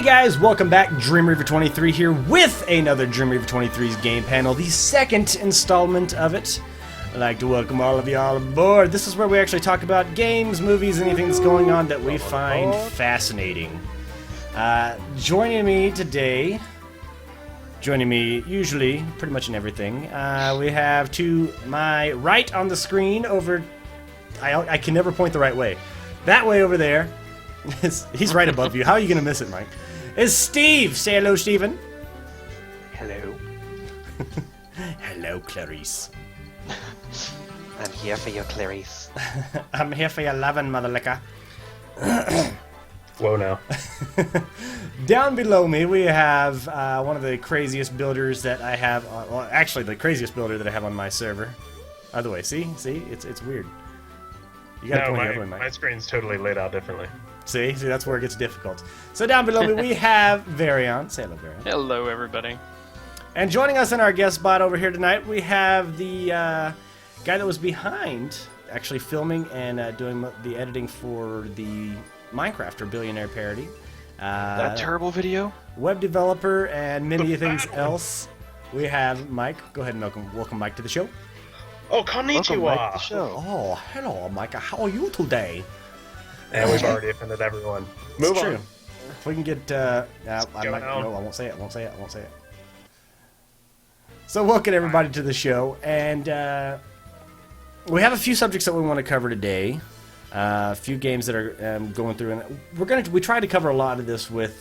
Hey guys, welcome back. Dreamreaver23 here with another Dreamreaver23's game panel, the second installment of it. I'd like to welcome all of y'all aboard. This is where we actually talk about games, movies, anything that's going on that we find fascinating. Joining me today, usually pretty much in everything, we have to my right on the screen over, I can never point the right way, that way over there. He's right above you. How are you going to miss it, Mike? Is Steve. Say hello, Steven. Hello. Hello, Clarice. I'm here for you, Clarice. I'm here for your loving, mother liquor. Whoa, now. Down below me, we have one of the craziest builders that I have. Well, actually, the craziest builder that I have on my server. Other way. See? It's weird. You gotta point the other way, Mike. My screen's totally laid out differently. See, that's where it gets difficult. So down below me, we have Varion. Say hello, Varion. Hello, everybody. And joining us in our guest spot over here tonight, we have the guy that was behind actually filming and doing the editing for the Minecraft or Billionaire parody. That terrible video? Web developer and many things else. We have Mike. Go ahead and welcome Mike to the show. Oh, konnichiwa! Welcome, Mike, to the show. Oh, hello, Mike. How are you today? And we've already offended everyone. Move It's on. true. If we can get, I down. won't say it. So welcome everybody to the show, and we have a few subjects that we want to cover today. A few games that are going through, and we try to cover a lot of this with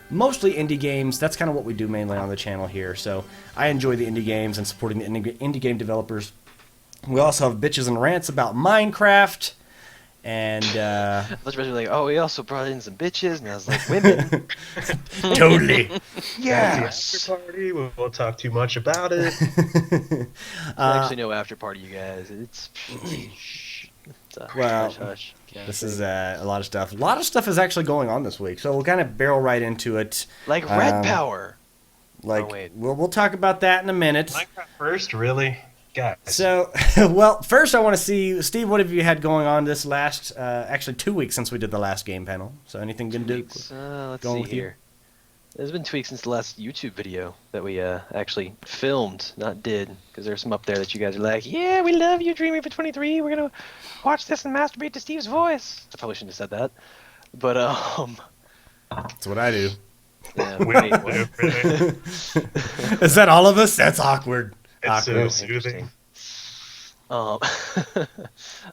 mostly indie games. That's kind of what we do mainly on the channel here. So I enjoy the indie games and supporting the indie game developers. We also have bitches and rants about Minecraft. And I was like, oh, we also brought in some bitches, and I was like, women. totally. Yes. After party, we won't talk too much about it. There's actually no after party, you guys. It's Well, hush, hush. Yeah, this is a lot of stuff. A lot of stuff is actually going on this week, so we'll kind of barrel right into it. like Red Power. Like, Oh, wait. we'll talk about that in a minute. Minecraft first, really? Guys. So, well, first I want to see, Steve, what have you had going on this last, actually 2 weeks since we did the last game panel? So anything good to do? Let's going see with you? here. There's been 2 weeks since the last YouTube video that we actually filmed, not did, because there's some up there that you guys are like, yeah, we love you, Dreamreaver23. We're gonna watch this and masturbate to Steve's voice. I probably shouldn't have said that, but That's what I do. yeah, We wait, don't what? do it. Is that all of us? That's awkward. It's so Awkward. soothing.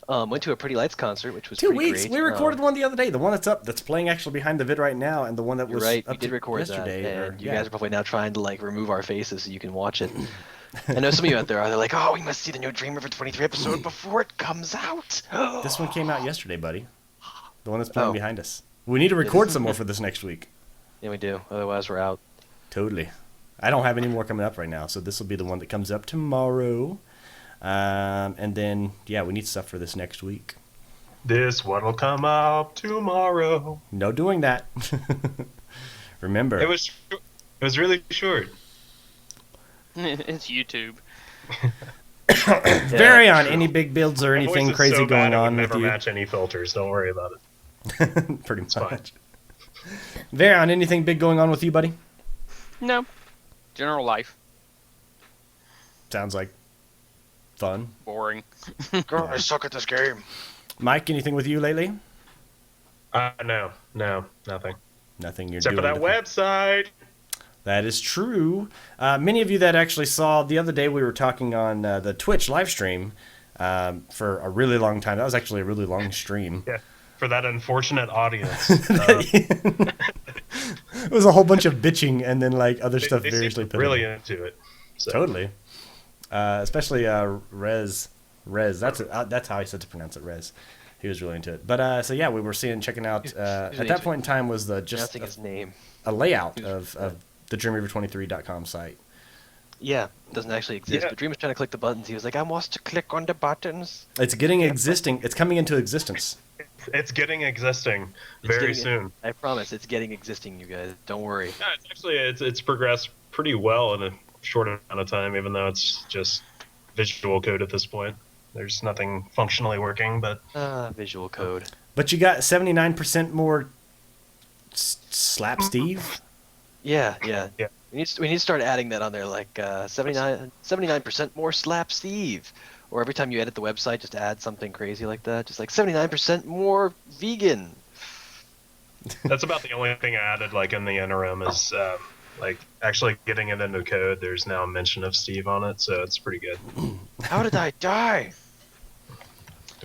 Went to a Pretty Lights concert, which was 2 pretty weeks. great. We recorded one the other day. The one that's playing actually behind the vid right now, and the one that You're was right. up We did to record yesterday. that, or- and you yeah. guys are probably now trying to like remove our faces so you can watch it. I know some of you out there are like, oh, we must see the new Dreamreaver23 episode before it comes out. This one came out yesterday, buddy. The one that's playing Oh. behind us. We need to record some more for this next week. Yeah, we do. Otherwise, we're out. Totally. I don't have any more coming up right now, so this will be the one that comes up tomorrow. And then, yeah, we need stuff for this next week. This one will come out tomorrow. No doing that. Remember. It was really short. It's YouTube. Varion, any big builds or My voice anything is crazy so going bad, it would on with never you? match any filters. Don't worry about it. Pretty fine. much. Varion, anything big going on with you, buddy? No. General life. Sounds like fun. Boring. God, I suck at this game. Mike, anything with you lately? No, nothing. Nothing. You're Except for doing that nothing. website. That is true. Many of you that actually saw the other day, we were talking on the Twitch live stream for a really long time. That was actually a really long stream. Yeah, for that unfortunate audience. It was a whole bunch of bitching and then like other stuff they variously seem put really in. into it. So. Totally. Especially Rez. That's how I said to pronounce it, Rez. He was really into it. But so yeah, we were checking out. At that point in time was just Pronouncing his name. a layout of the Dreamreaver23.com site. Yeah, it doesn't actually exist. Yeah. But Dream was trying to click the buttons. He was like, I want to click on the buttons. It's getting existing. It's coming into existence. It's getting existing very soon. I promise, it's getting existing, you guys. Don't worry. Yeah, it's actually it's progressed pretty well in a short amount of time, even though it's just visual code at this point. There's nothing functionally working, but Visual code. But you got 79% more Slap Steve? Yeah. Yeah. We need to start adding that on there, like 79% more slap Steve. Or every time you edit the website, just add something crazy like that. Just like 79% more vegan. That's about the only thing I added, like in the interim, is like actually getting it into code. There's now a mention of Steve on it, so it's pretty good. How did I die?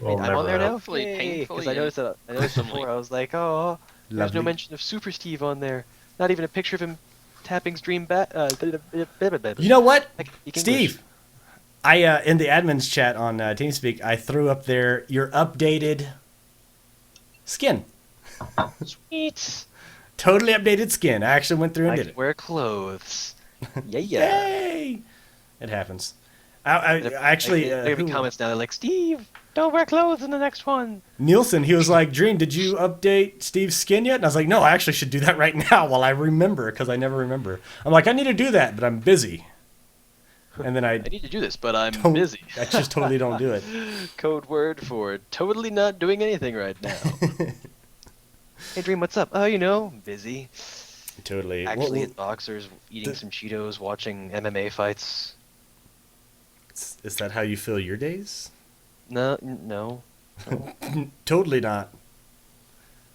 We'll I'm on never there know. now? Hopefully, painfully, Because I noticed that. I noticed handsomely. before. I was like, oh, there's no Lovely. mention of Super Steve on there. Not even a picture of him tapping stream back. You know what? Speak Steve, I in the admins chat on TeamSpeak, I threw up there your updated skin. Sweet. Totally updated skin. I actually went through and I did can it. wear clothes. Yeah. Yay! It happens. I actually, there are who- comments now. They're like, Steve, don't wear clothes in the next one. Nielsen, he was like, Dream, did you update Steve's skin yet? And I was like, no, I actually should do that right now while I remember, because I never remember. I'm like, I need to do that, but I'm busy. And then I I need to do this, but I'm don't- busy. I just totally don't do it. Code word for totally not doing anything right now. Hey, Dream, what's up? Oh, busy. Totally. Actually, Well, at Boxers, eating the- some Cheetos, watching MMA fights. is that how you feel your days? No, Totally not.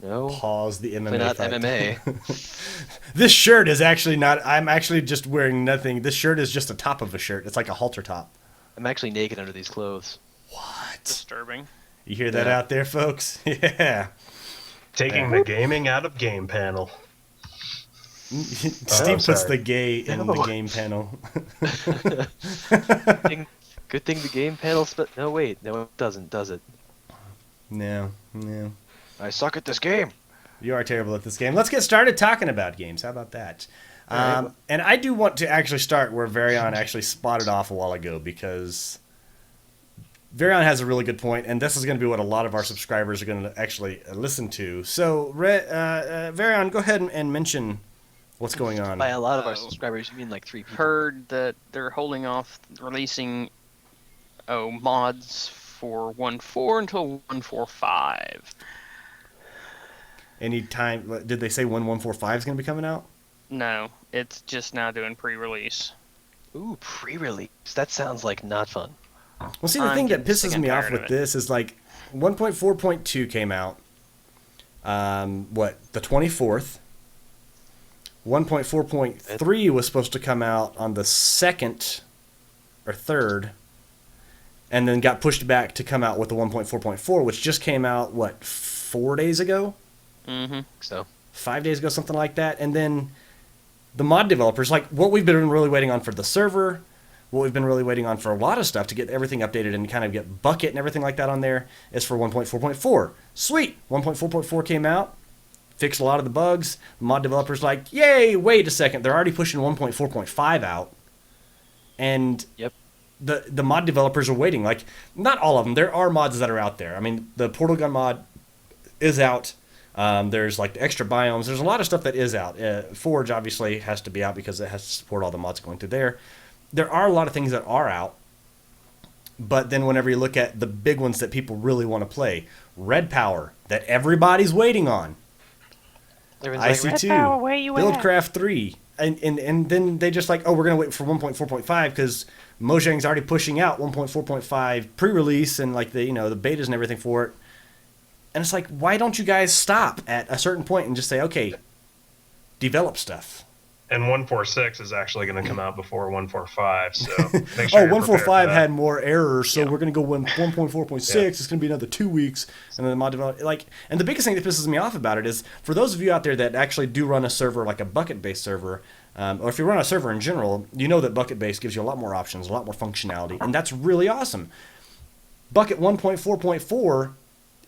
no. Pause the MMA Definitely not fight. MMA. This shirt is actually not. I'm actually just wearing nothing. This shirt is just the top of a shirt. It's like a halter top. I'm actually naked under these clothes. What? Disturbing. You hear that Yeah. out there, folks? Yeah. Taking the gaming out of game panel. Steve puts sorry. the gay in the No. game panel. Good thing the game panel. No, wait. No, it doesn't, does it? No. I suck at this game. You are terrible at this game. Let's get started talking about games. How about that? All right. And I do want to actually start where Varion actually spotted off a while ago, because Varion has a really good point, and this is going to be what a lot of our subscribers are going to actually listen to. So, Varion, go ahead and mention what's going on. By a lot of our Oh. subscribers, you mean like 3 people. Heard that they're holding off releasing mods for 1.4 until 1.45. Anytime, did they say when 145 is going to be coming out? No, it's just now doing pre-release. Ooh, pre-release. That sounds like not fun. Well, see, the I'm thing that getting sick pisses and me off tired with of it. this is like 1.4.2 came out, the 24th. 1.4.3 was supposed to come out on the 2nd or 3rd, and then got pushed back to come out with the 1.4.4, which just came out, 4 days ago? Mm-hmm. So, 5 days ago, something like that. And then the mod developers, like what we've been really waiting on for the server, what we've been really waiting on for a lot of stuff to get everything updated and kind of get Bucket and everything like that on there, is for 1.4.4. Sweet! 1.4.4 came out, fixed a lot of the bugs. The mod developers like, yay, wait a second, they're already pushing 1.4.5 out. And yep. the mod developers are waiting. Like, not all of them. There are mods that are out there. I mean, the Portal Gun mod is out. There's like the extra biomes. There's a lot of stuff that is out. Forge obviously has to be out because it has to support all the mods going through there. There are a lot of things that are out. But then whenever you look at the big ones that people really want to play, Red Power, that everybody's waiting on, Everyone's like, IC2, Red Power, where you at? Buildcraft 3, and then they just like, oh, we're going to wait for 1.4.5 because Mojang's already pushing out 1.4.5 pre-release and like the betas and everything for it. And it's like, why don't you guys stop at a certain point and just say, okay, develop stuff? And 146 is actually going to come out before 145, so make sure Oh, you're prepared for 145 that. had more errors, so we're going to go 1.4.6. Yeah. It's going to be another 2 weeks, and then the mod develop and the biggest thing that pisses me off about it is for those of you out there that actually do run a server like a bucket-based server, or if you run a server in general, you know that bucket-based gives you a lot more options, a lot more functionality, and that's really awesome. Bucket 1.4.4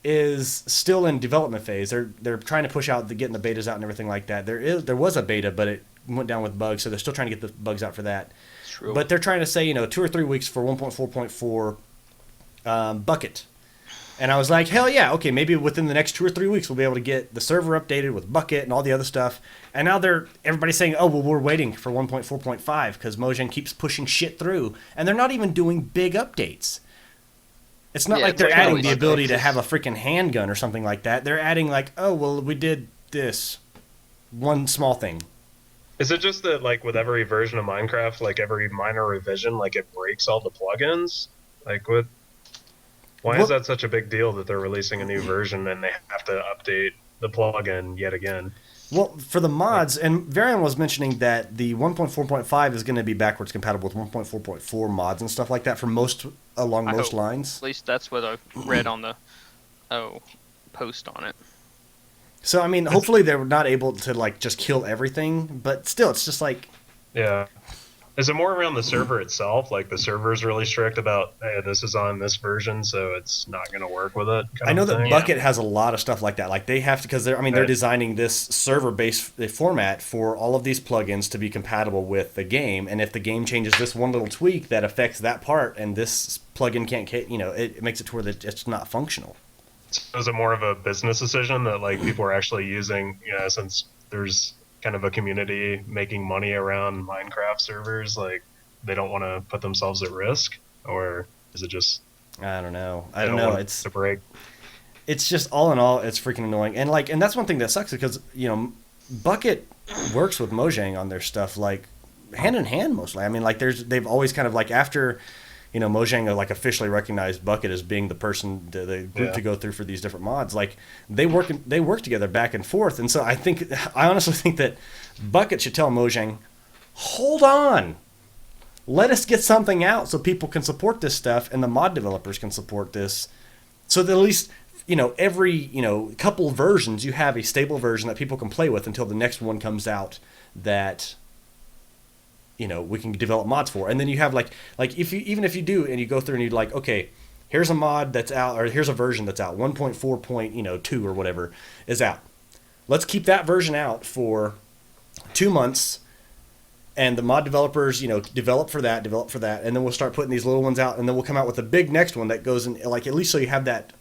is still in development phase. They're trying to push out getting the betas out and everything like that. There was a beta, but it went down with bugs, so they're still trying to get the bugs out for that. True. But they're trying to say 2 or 3 weeks for 1.4.4 Bucket. And I was like, hell yeah, okay, maybe within the next 2 or 3 weeks we'll be able to get the server updated with Bucket and all the other stuff. And now everybody's saying, oh, well, we're waiting for 1.4.5 because Mojang keeps pushing shit through. And they're not even doing big updates. It's not Yeah, like it's they're like adding always the ability to fixes. have a freaking handgun or something like that. They're adding like, oh, well, we did this. one small thing. Is it just that, like, with every version of Minecraft, like, every minor revision, like, it breaks all the plugins? Like, what? Why is that such a big deal that they're releasing a new version and they have to update the plugin yet again? Well, for the mods, and Varian was mentioning that the 1.4.5 is going to be backwards compatible with 1.4.4 mods and stuff like that for most most lines. At least that's what I read on the post on it. So I mean, hopefully they're not able to like just kill everything, but still, it's just like Yeah. Is it more around the server itself? Like the server's really strict about, hey, this is on this version, so it's not going to work with it. I know that Bucket has a lot of stuff like that. Like they have to, because they're designing this server-based format for all of these plugins to be compatible with the game. And if the game changes this one little tweak that affects that part, and this plugin can't, it makes it to where it's not functional. So is it more of a business decision that like people are actually using? Since there's kind of a community making money around Minecraft servers, like they don't want to put themselves at risk, or is it just I don't know. It's a break. It's just all in all, it's freaking annoying, and that's one thing that sucks because Bucket works with Mojang on their stuff like hand in hand mostly. I mean, like they've always kind of like after Mojang like officially recognized Bucket as being the person, the group to go through for these different mods. Like they work together back and forth, and so I honestly think that Bucket should tell Mojang, hold on, let us get something out so people can support this stuff and the mod developers can support this, so that at least every couple versions you have a stable version that people can play with until the next one comes out that we can develop mods for. And then you have like even if you do and you go through and you're like, okay, here's a mod that's out, or here's a version that's out, 1.4.2 or whatever is out. Let's keep that version out for 2 months, and the mod developers, develop for that, and then we'll start putting these little ones out, and then we'll come out with a big next one that goes in, like at least so you have that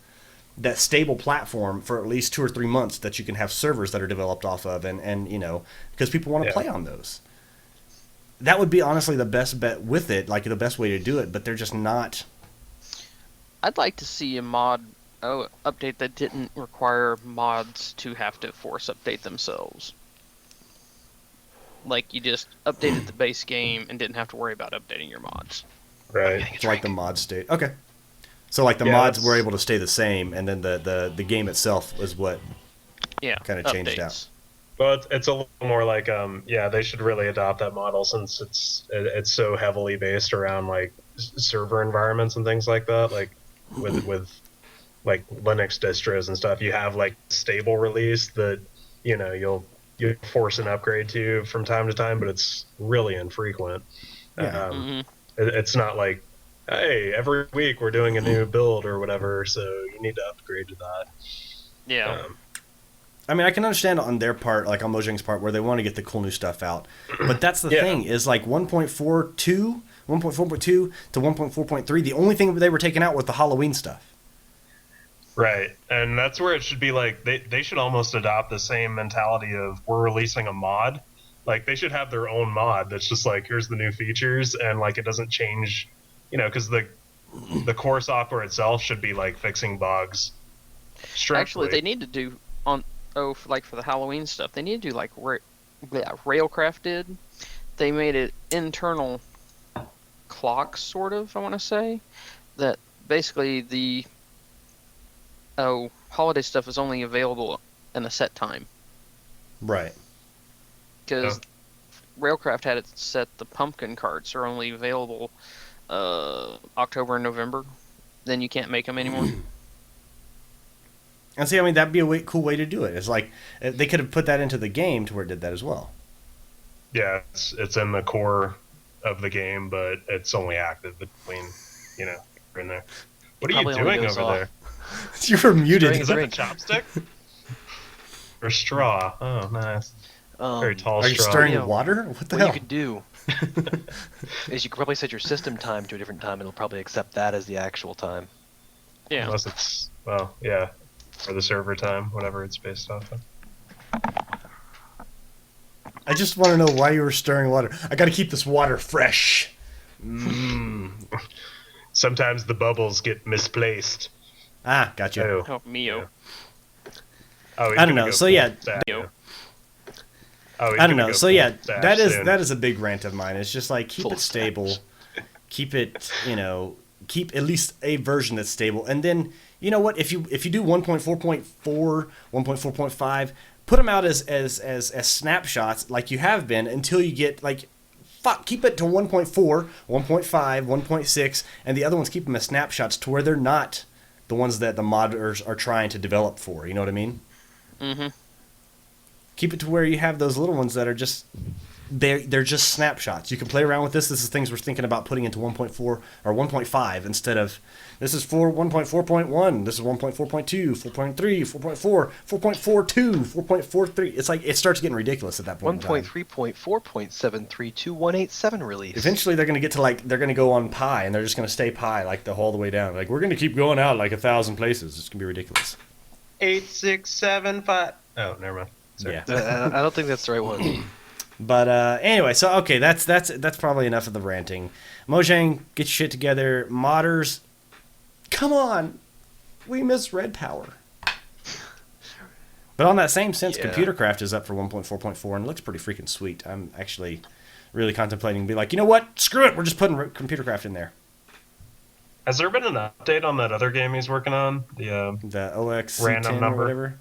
stable platform for at least 2 or 3 months that you can have servers that are developed off of, and because people want to play on those. That would be honestly the best bet with it, like the best way to do it, but they're just not. I'd like to see a mod update that didn't require mods to have to force update themselves. Like you just updated the base game and didn't have to worry about updating your mods. Right. It's like the mods stayed. Okay. So like the mods were able to stay the same, and then the game itself was what kind of changed out. Well, it's a little more like, they should really adopt that model since it's so heavily based around like server environments and things like that. Like with like Linux distros and stuff, you have like stable release that you'll force an upgrade to from time to time, but it's really infrequent. Yeah. It's not like, hey, every week we're doing a new build or whatever, so you need to upgrade to that. Yeah. I mean, I can understand on their part, like on Mojang's part, where they want to get the cool new stuff out. But that's the thing, is like 1.4.2 to 1.4.3, the only thing they were taking out was the Halloween stuff. Right, and that's where it should be like, they should almost adopt the same mentality of, we're releasing a mod. Like, they should have their own mod that's just like, here's the new features, and like it doesn't change, because the core software itself should be like fixing bugs strictly. Actually, they need to do for the Halloween stuff, they need to do like Railcraft did. They made it internal clock, sort of, I want to say, that basically the holiday stuff is only available in a set time. Right. Because Railcraft had it set, the pumpkin carts are only available October and November. Then you can't make them anymore. And see, I mean, that'd be a cool way to do it. It's like they could have put that into the game to where it did that as well. Yeah, it's in the core of the game, but it's only active between, in there. What are you doing over there? You were muted. Is that a chopstick? Or straw? Oh, nice. Very tall Are you straw. stirring water? What the hell? What you could do is you could probably set your system time to a different time, and it'll probably accept that as the actual time. Yeah. Unless it's, or the server time, whatever it's based off of. I just want to know why you were stirring water. I got to keep this water fresh. Sometimes the bubbles get misplaced. Ah, gotcha. Oh, Oh, Mio. Oh, I don't know. So yeah, Oh, he's I don't gonna know. go So full yeah, stash that is soon. a big rant of mine. It's just like keep Full it stable, stash. keep it keep at least a version that's stable, and then you know what if you do 1.4.4, 1.4.5, put them out as snapshots like you have been until you get like keep it to 1.4, 1.5, 1.6, and the other ones keep them as snapshots to where they're not the ones that the modders are trying to develop for. You know what I mean? Mm-hmm. Keep it to where you have those little ones that are just they're just snapshots. You can play around with this. This is things we're thinking about putting into 1.4 or 1.5 instead of this is for 1.4.1. This is 1.4.2, 4.3, 4.4, 4.42, 4.43. It's like it starts getting ridiculous at that point. 1.3.4.732.187 release. Eventually, they're going to get to they're going to go on pi, and they're just going to stay pi like the whole the way down. Like we're going to keep going out like 1,000 places. It's going to be ridiculous. 8675. Oh, never mind. Sorry. Yeah. I don't think that's the right one. But anyway, so okay, that's probably enough of the ranting. Mojang, get your shit together. Modders, come on, we miss Red Power. But on that same sense, Yeah. Computer Craft is up for 1.4.4 and it looks pretty freaking sweet. I'm actually really contemplating be like, you know what? Screw it, we're just putting Computer Craft in there. Has there been an update on that other game he's working on? The OX Random 10 or number? whatever.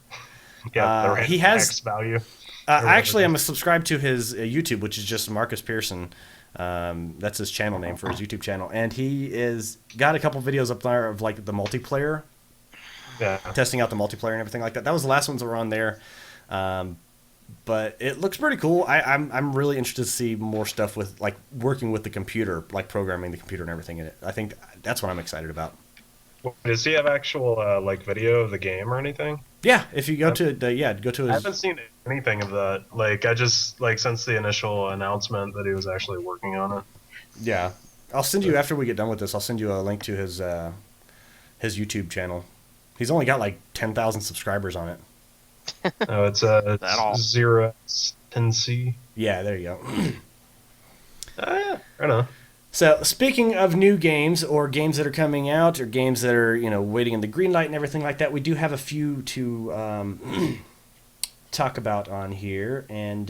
The random he has- X value. Actually, I'm subscribed to his YouTube, which is just Marcus Pearson. That's his channel name for his YouTube channel, and he is got a couple videos up there of like the multiplayer, testing out the multiplayer and everything like that. That was the last ones that were on there, but it looks pretty cool. I'm really interested to see more stuff with like working with the computer, like programming the computer and everything in it. I think that's what I'm excited about. Does he have actual like video of the game or anything? Yeah, if you go to go to I his. haven't seen anything of that. Like I just since the initial announcement that he was actually working on it. Yeah, I'll send you after we get done with this. I'll send you a link to his YouTube channel. He's only got like 10,000 subscribers on it. Oh, it's That all. 0x10C. Yeah, there you go. Yeah, I know. So, speaking of new games or games that are coming out or games that are, waiting in the green light and everything like that, we do have a few to talk about on here and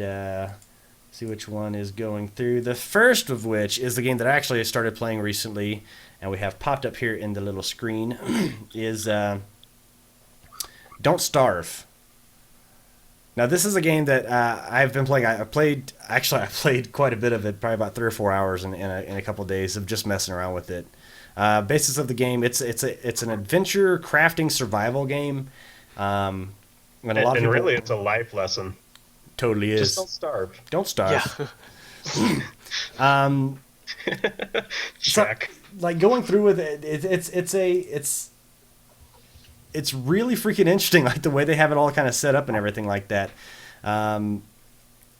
see which one is going through. The first of which is the game that I actually started playing recently and we have popped up here in the little screen is Don't Starve. Now, this is a game that I've been playing. I played quite a bit of it, probably about 3 or 4 hours in a couple of days of just messing around with it. Basis of the game, it's an adventure crafting survival game. And a lot of people, really, it's a life lesson. Totally is. Just don't starve. Don't starve. Yeah. Check. Like going through with it, it's really freaking interesting, like the way they have it all kind of set up and everything like that.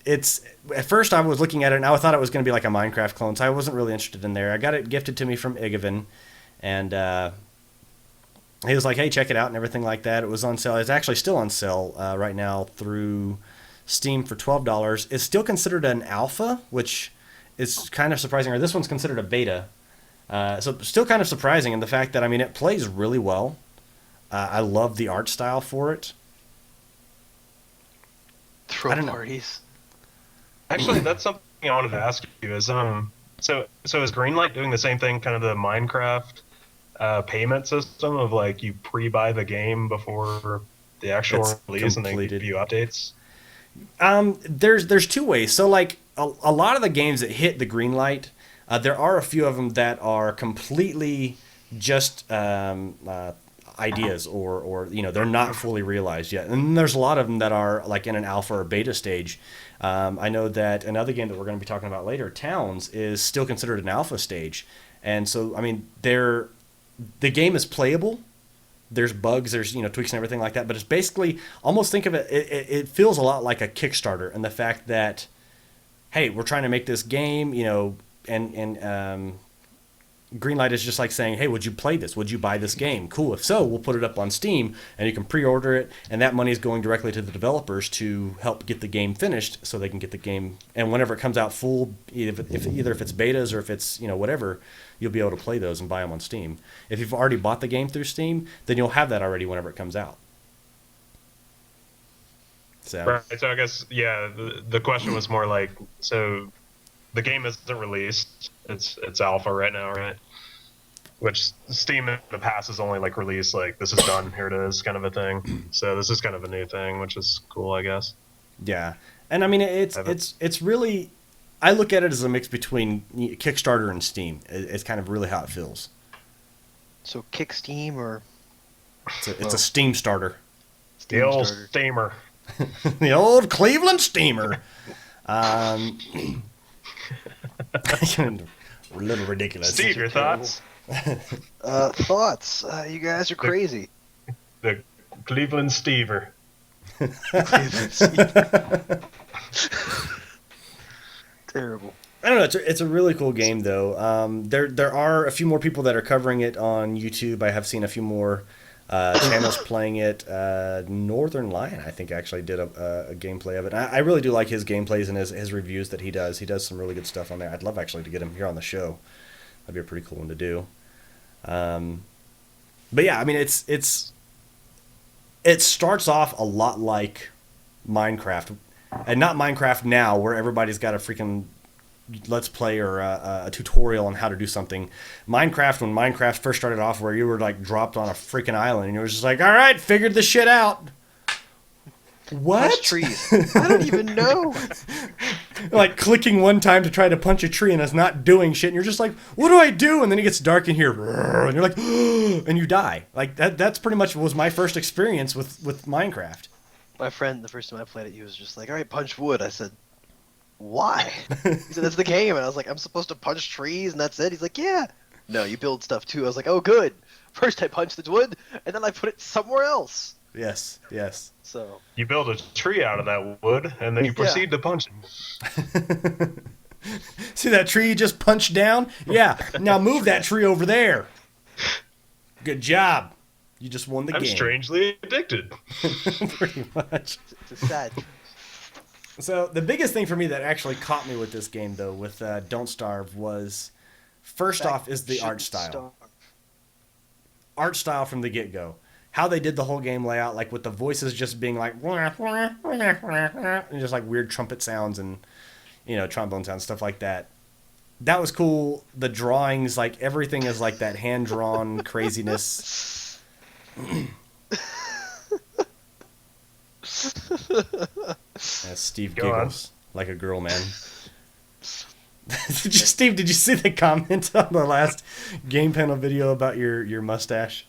It's at first I was looking at it and I thought it was going to be like a Minecraft clone, so I wasn't really interested in there. I got it gifted to me from Igavan, and he was like, "Hey, check it out," and everything like that. It was on sale. It's actually still on sale right now through Steam for $12. It's still considered an alpha, which is kind of surprising. Or this one's considered a beta, so still kind of surprising in the fact that it plays really well. I love the art style for it. Throw I don't know. parties. Actually, that's something I wanted to ask you. Is so is Greenlight doing the same thing, kind of the Minecraft payment system of like you pre-buy the game before the actual It's release and completed. then give you updates? There's two ways. So like a lot of the games that hit the green light, there are a few of them that are completely just ideas or they're not fully realized yet. And there's a lot of them that are like in an alpha or beta stage. I know that another game that we're going to be talking about later, Towns, is still considered an alpha stage. And so the game is playable. There's bugs, there's tweaks and everything like that, but it's basically almost think of it. It feels a lot like a Kickstarter, and the fact that, hey, we're trying to make this game, and Greenlight is just like saying, hey, would you play this? Would you buy this game? Cool. If so, we'll put it up on Steam, and you can pre-order it, and that money is going directly to the developers to help get the game finished, so they can get the game. And whenever it comes out full, either if it's betas or if it's whatever, you'll be able to play those and buy them on Steam. If you've already bought the game through Steam, then you'll have that already whenever it comes out. So Right. So I guess the question was more like, so the game isn't released. It's alpha right now, right? Which Steam in the past has only like released like this is done, here it is kind of a thing. So this is kind of a new thing, which is cool, I guess. yeah, and I mean it's really, I look at it as a mix between Kickstarter and Steam. It's kind of really how it feels. So kick Steam or It's a Steam starter. The old starter. steamer. The old Cleveland Steamer. A little ridiculous. Steve, your thoughts? Thoughts? You guys are crazy. The Cleveland Steamer. Terrible. I don't know. It's a really cool game, though. There are a few more people that are covering it on YouTube. I have seen a few more channels playing it. Northern Lion, I think, actually did a gameplay of it. I really do like his gameplays and his reviews that he does. He does some really good stuff on there. I'd love actually to get him here on the show. That'd be a pretty cool one to do. But yeah, I mean, it starts off a lot like Minecraft, and not Minecraft now, where everybody's got a freaking let's play or a tutorial on how to do something. Minecraft, when Minecraft first started off, where you were like dropped on a freaking island and you were just like, all right, figured this shit out. What? Punch trees. I don't even know. Like clicking one time to try to punch a tree and it's not doing shit, and you're just like, what do I do? And then it gets dark in here, and you're like, and you die. Like that's pretty much was my first experience with Minecraft. My friend, the first time I played it, he was just like, all right, punch wood. I said, why? He said, that's the game. And I was like, I'm supposed to punch trees and that's it? He's like, yeah. No, you build stuff too. I was like, oh, good. First I punched the wood, and then I put it somewhere else. Yes. So You build a tree out of that wood, and then you proceed to punch him. See that tree you just punched down? Yeah. Now move that tree over there. Good job. You just won the I'm game. strangely addicted. Pretty much. it's a sad. So the biggest thing for me that actually caught me with this game, though, with Don't Starve, was first off is the art style. Art style from the get-go. How they did the whole game layout, like with the voices just being like, and just like weird trumpet sounds and, trombone sounds, stuff like that. That was cool. The drawings, like everything is like that hand-drawn craziness. Steve giggles like a girl, man. Steve, did you see the comment on the last game panel video about your mustache?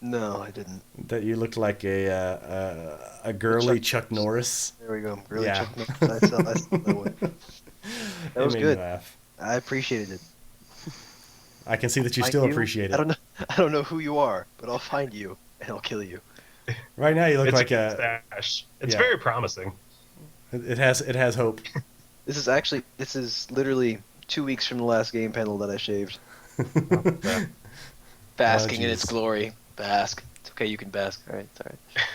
No, I didn't. That you looked like a girly Chuck Norris. There we go. Really, Yeah. Chuck Norris. I saw that one. That was It made good. me laugh. I appreciated it. I can see that you Find still appreciate it. I don't know who you are, but I'll find you and I'll kill you. Right now, you look It's like a mustache. It's yeah. very promising. It has hope. This is literally 2 weeks from the last game panel that I shaved. Basking in its jeez. glory. Bask. It's okay, you can bask. All right, it's all right.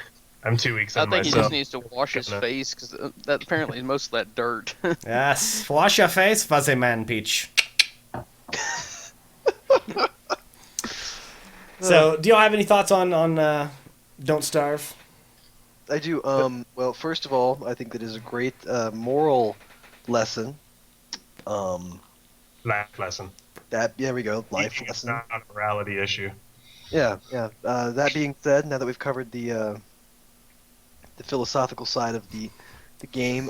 I'm 2 weeks I in think he myself. just needs to wash his Gonna- face because that apparently is most of that dirt. Yes, wash your face, fuzzy man, Peach. So, do y'all have any thoughts on Don't Starve? I do. Well, first of all, I think that is a great moral lesson. Life lesson. There we go. Life Eating is lesson. not a morality issue. Yeah. That being said, now that we've covered the philosophical side of the game,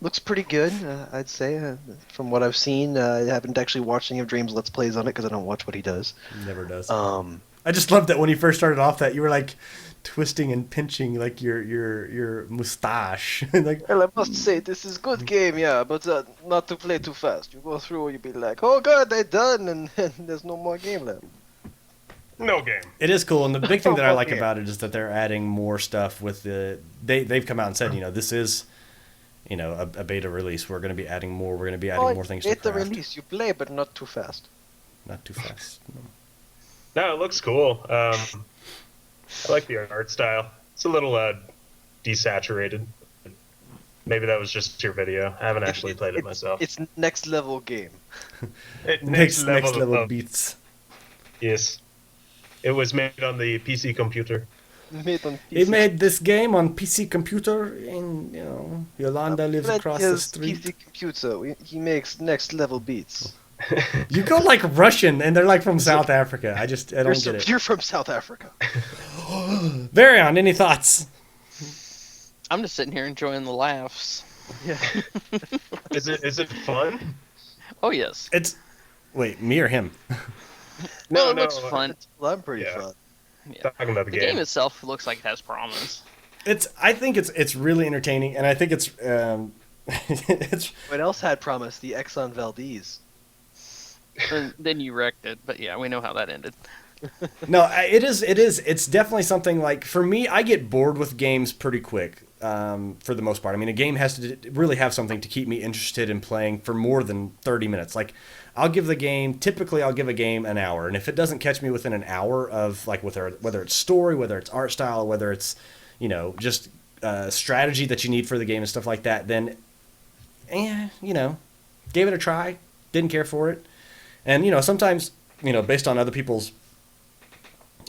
looks pretty good. I'd say from what I've seen. I haven't actually watched any of Dream's Let's Plays on it because I don't watch what he does. Never does. I I just loved that when he first started off that you were like twisting and pinching like your mustache. Like, Well, I must say this is good game, yeah, but not to play too fast. You go through, you be like, oh god, they're done, and there's no more game left. No game. it is cool, and the big thing that I like Okay. about it is that they're adding more stuff with they've come out and said, this is a beta release. We're going to be adding more. We're going to be adding more things to It's the craft. release. You play, but not too fast. Not too fast. No. No, it looks cool. I like the art style. It's a little desaturated. Maybe that was just your video. I haven't actually played it myself. It's next level game. Next level of- beats. Yes. It was made on the PC computer. Made on He PC. made this game on PC computer, and Yolanda lives across the street. PC computer. He makes next level beats. You go like Russian, and they're like from South Africa. I don't get it. You're from South Africa. Varion, any thoughts? I'm just sitting here enjoying the laughs. Yeah. Is it fun? Oh yes. Wait, me or him? Well, it looks fun. Well, I'm pretty Yeah. fun. Yeah. Talking about the The game itself looks like it has promise. I think it's really entertaining, and I think it's it's What else had promise? The Exxon Valdez. And then you wrecked it, but yeah, we know how that ended. no, it's definitely something like for me. I get bored with games pretty quick, for the most part. I mean, a game has to really have something to keep me interested in playing for more than 30 minutes. Like, typically I'll give a game an hour, and if it doesn't catch me within an hour of like whether it's story, whether it's art style, whether it's just strategy that you need for the game and stuff like that, then gave it a try, didn't care for it. And sometimes based on other people's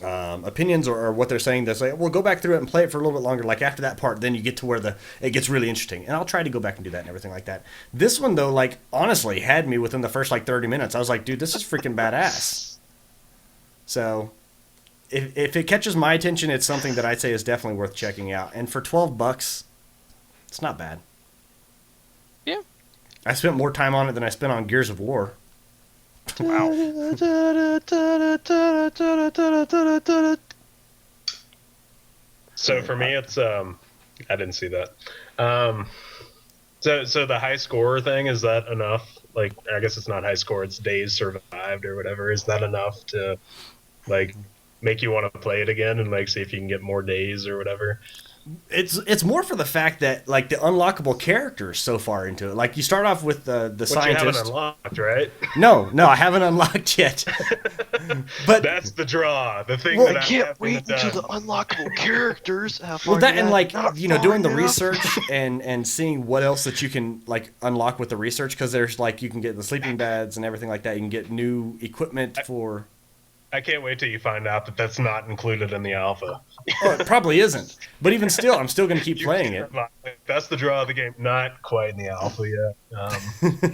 opinions or what they're saying, they say, well, go back through it and play it for a little bit longer. Like after that part, then you get to where it gets really interesting. And I'll try to go back and do that and everything like that. This one though, like honestly, had me within the first like 30 minutes. I was like, dude, this is freaking badass. So if it catches my attention, it's something that I'd say is definitely worth checking out. And for $12, it's not bad. Yeah. I spent more time on it than I spent on Gears of War. Wow. So for me, it's I didn't see that. So the high score thing, is that enough? Like, I guess it's not high score; it's days survived or whatever. Is that enough to like make you want to play it again and like see if you can get more days or whatever? It's more for the fact that like the unlockable characters so far into it. Like you start off with the Which scientist. you haven't unlocked, right? No, I haven't unlocked yet. But That's the draw. The thing Well, that I can't haven't wait done. until the unlockable characters. How far well, that you and at? like Not doing far the enough. research and seeing what else that you can like unlock with the research, because there's like you can get the sleeping bags and everything like that. You can get new equipment for. I can't wait till you find out that that's not included in the alpha. Oh, it probably isn't. But even still, I'm still going to keep playing it. That's the draw of the game. Not quite in the alpha yet.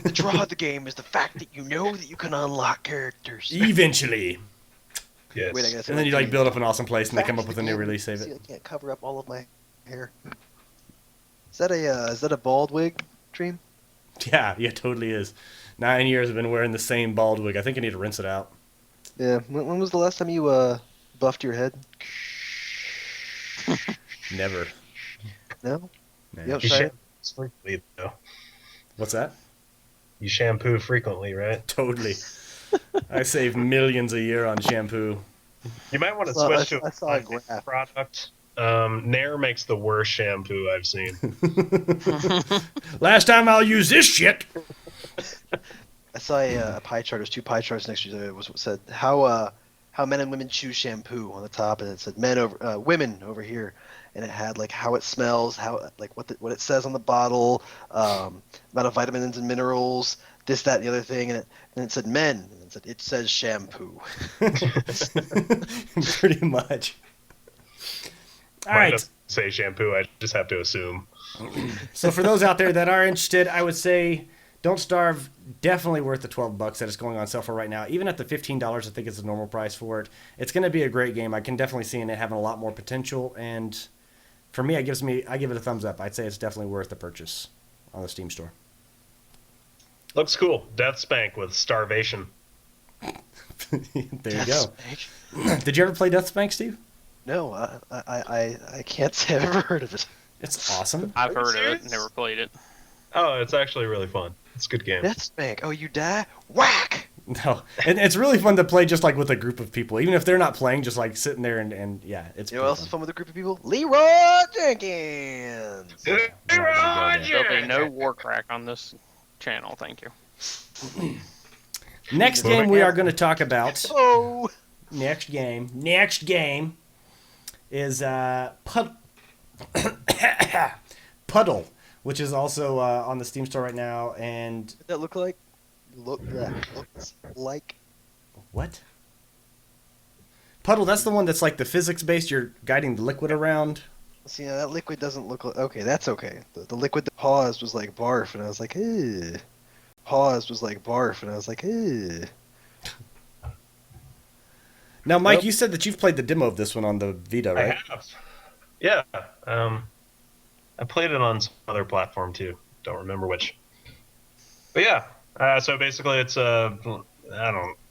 The draw of the game is the fact that you know that you can unlock characters. Eventually, Yes. Wait, I gotta say and then you like build up an awesome place, and they Fact come up of with the a new game, release of see, it. I can't cover up all of my hair. Is that a bald wig, Dream? Yeah, totally is. 9 years I've been wearing the same bald wig. I think I need to rinse it out. Yeah. When was the last time you buffed your head? Never. No. Nah. You don't You try shampoo it? frequently, though. What's that? You shampoo frequently, right? Totally. I save millions a year on shampoo. You might want to Well, switch to I a saw a plant-based graph. product. Nair makes the worst shampoo I've seen. Last time I'll use this shit. I saw a pie chart. There's two pie charts next to each other. It was said how men and women choose shampoo on the top, and it said women over here, and it had like how it smells, how like what it says on the bottle, amount of vitamins and minerals, this, that, and the other thing, and it said men, and it says shampoo. Pretty much. All Mine right. doesn't say shampoo. I just have to assume. So for those out there that are interested, I would say Don't Starve, definitely worth the $12 that it's going on sale for right now. Even at the $15, I think it's the normal price for it. It's going to be a great game. I can definitely see it having a lot more potential, and for me, I give it a thumbs up. I'd say it's definitely worth the purchase on the Steam store. Looks cool. Death Spank with Starvation. There you go. Did you ever play Death Spank, Steve? No, I can't say I've ever heard of it. It's awesome. I've Are you heard of serious? it, never played it. Oh, it's actually really fun. It's a good game. Death Spank. Oh, you die? Whack! No, and it's really fun to play just like with a group of people, even if they're not playing, just like sitting there and yeah, it's. You know what pretty else is fun. fun with a group of people? Leroy Jenkins! There'll be no war crack on this channel, thank you. Next game we are going to talk about. Oh! Next game is Puddle, which is also on the Steam store right now. And What that look like? Looks like. what? Puddle, that's the one that's like the physics based. You're guiding the liquid around. See, now that liquid doesn't look like... Okay, that's okay. The liquid that paused was like barf, and I was like, ew. Paused was like barf, and I was like, ew. Now, Mike, Nope. you said that you've played the demo of this one on the Vita, right? I have. Yeah. I played it on some other platform too. Don't remember which. But yeah. So basically, it's I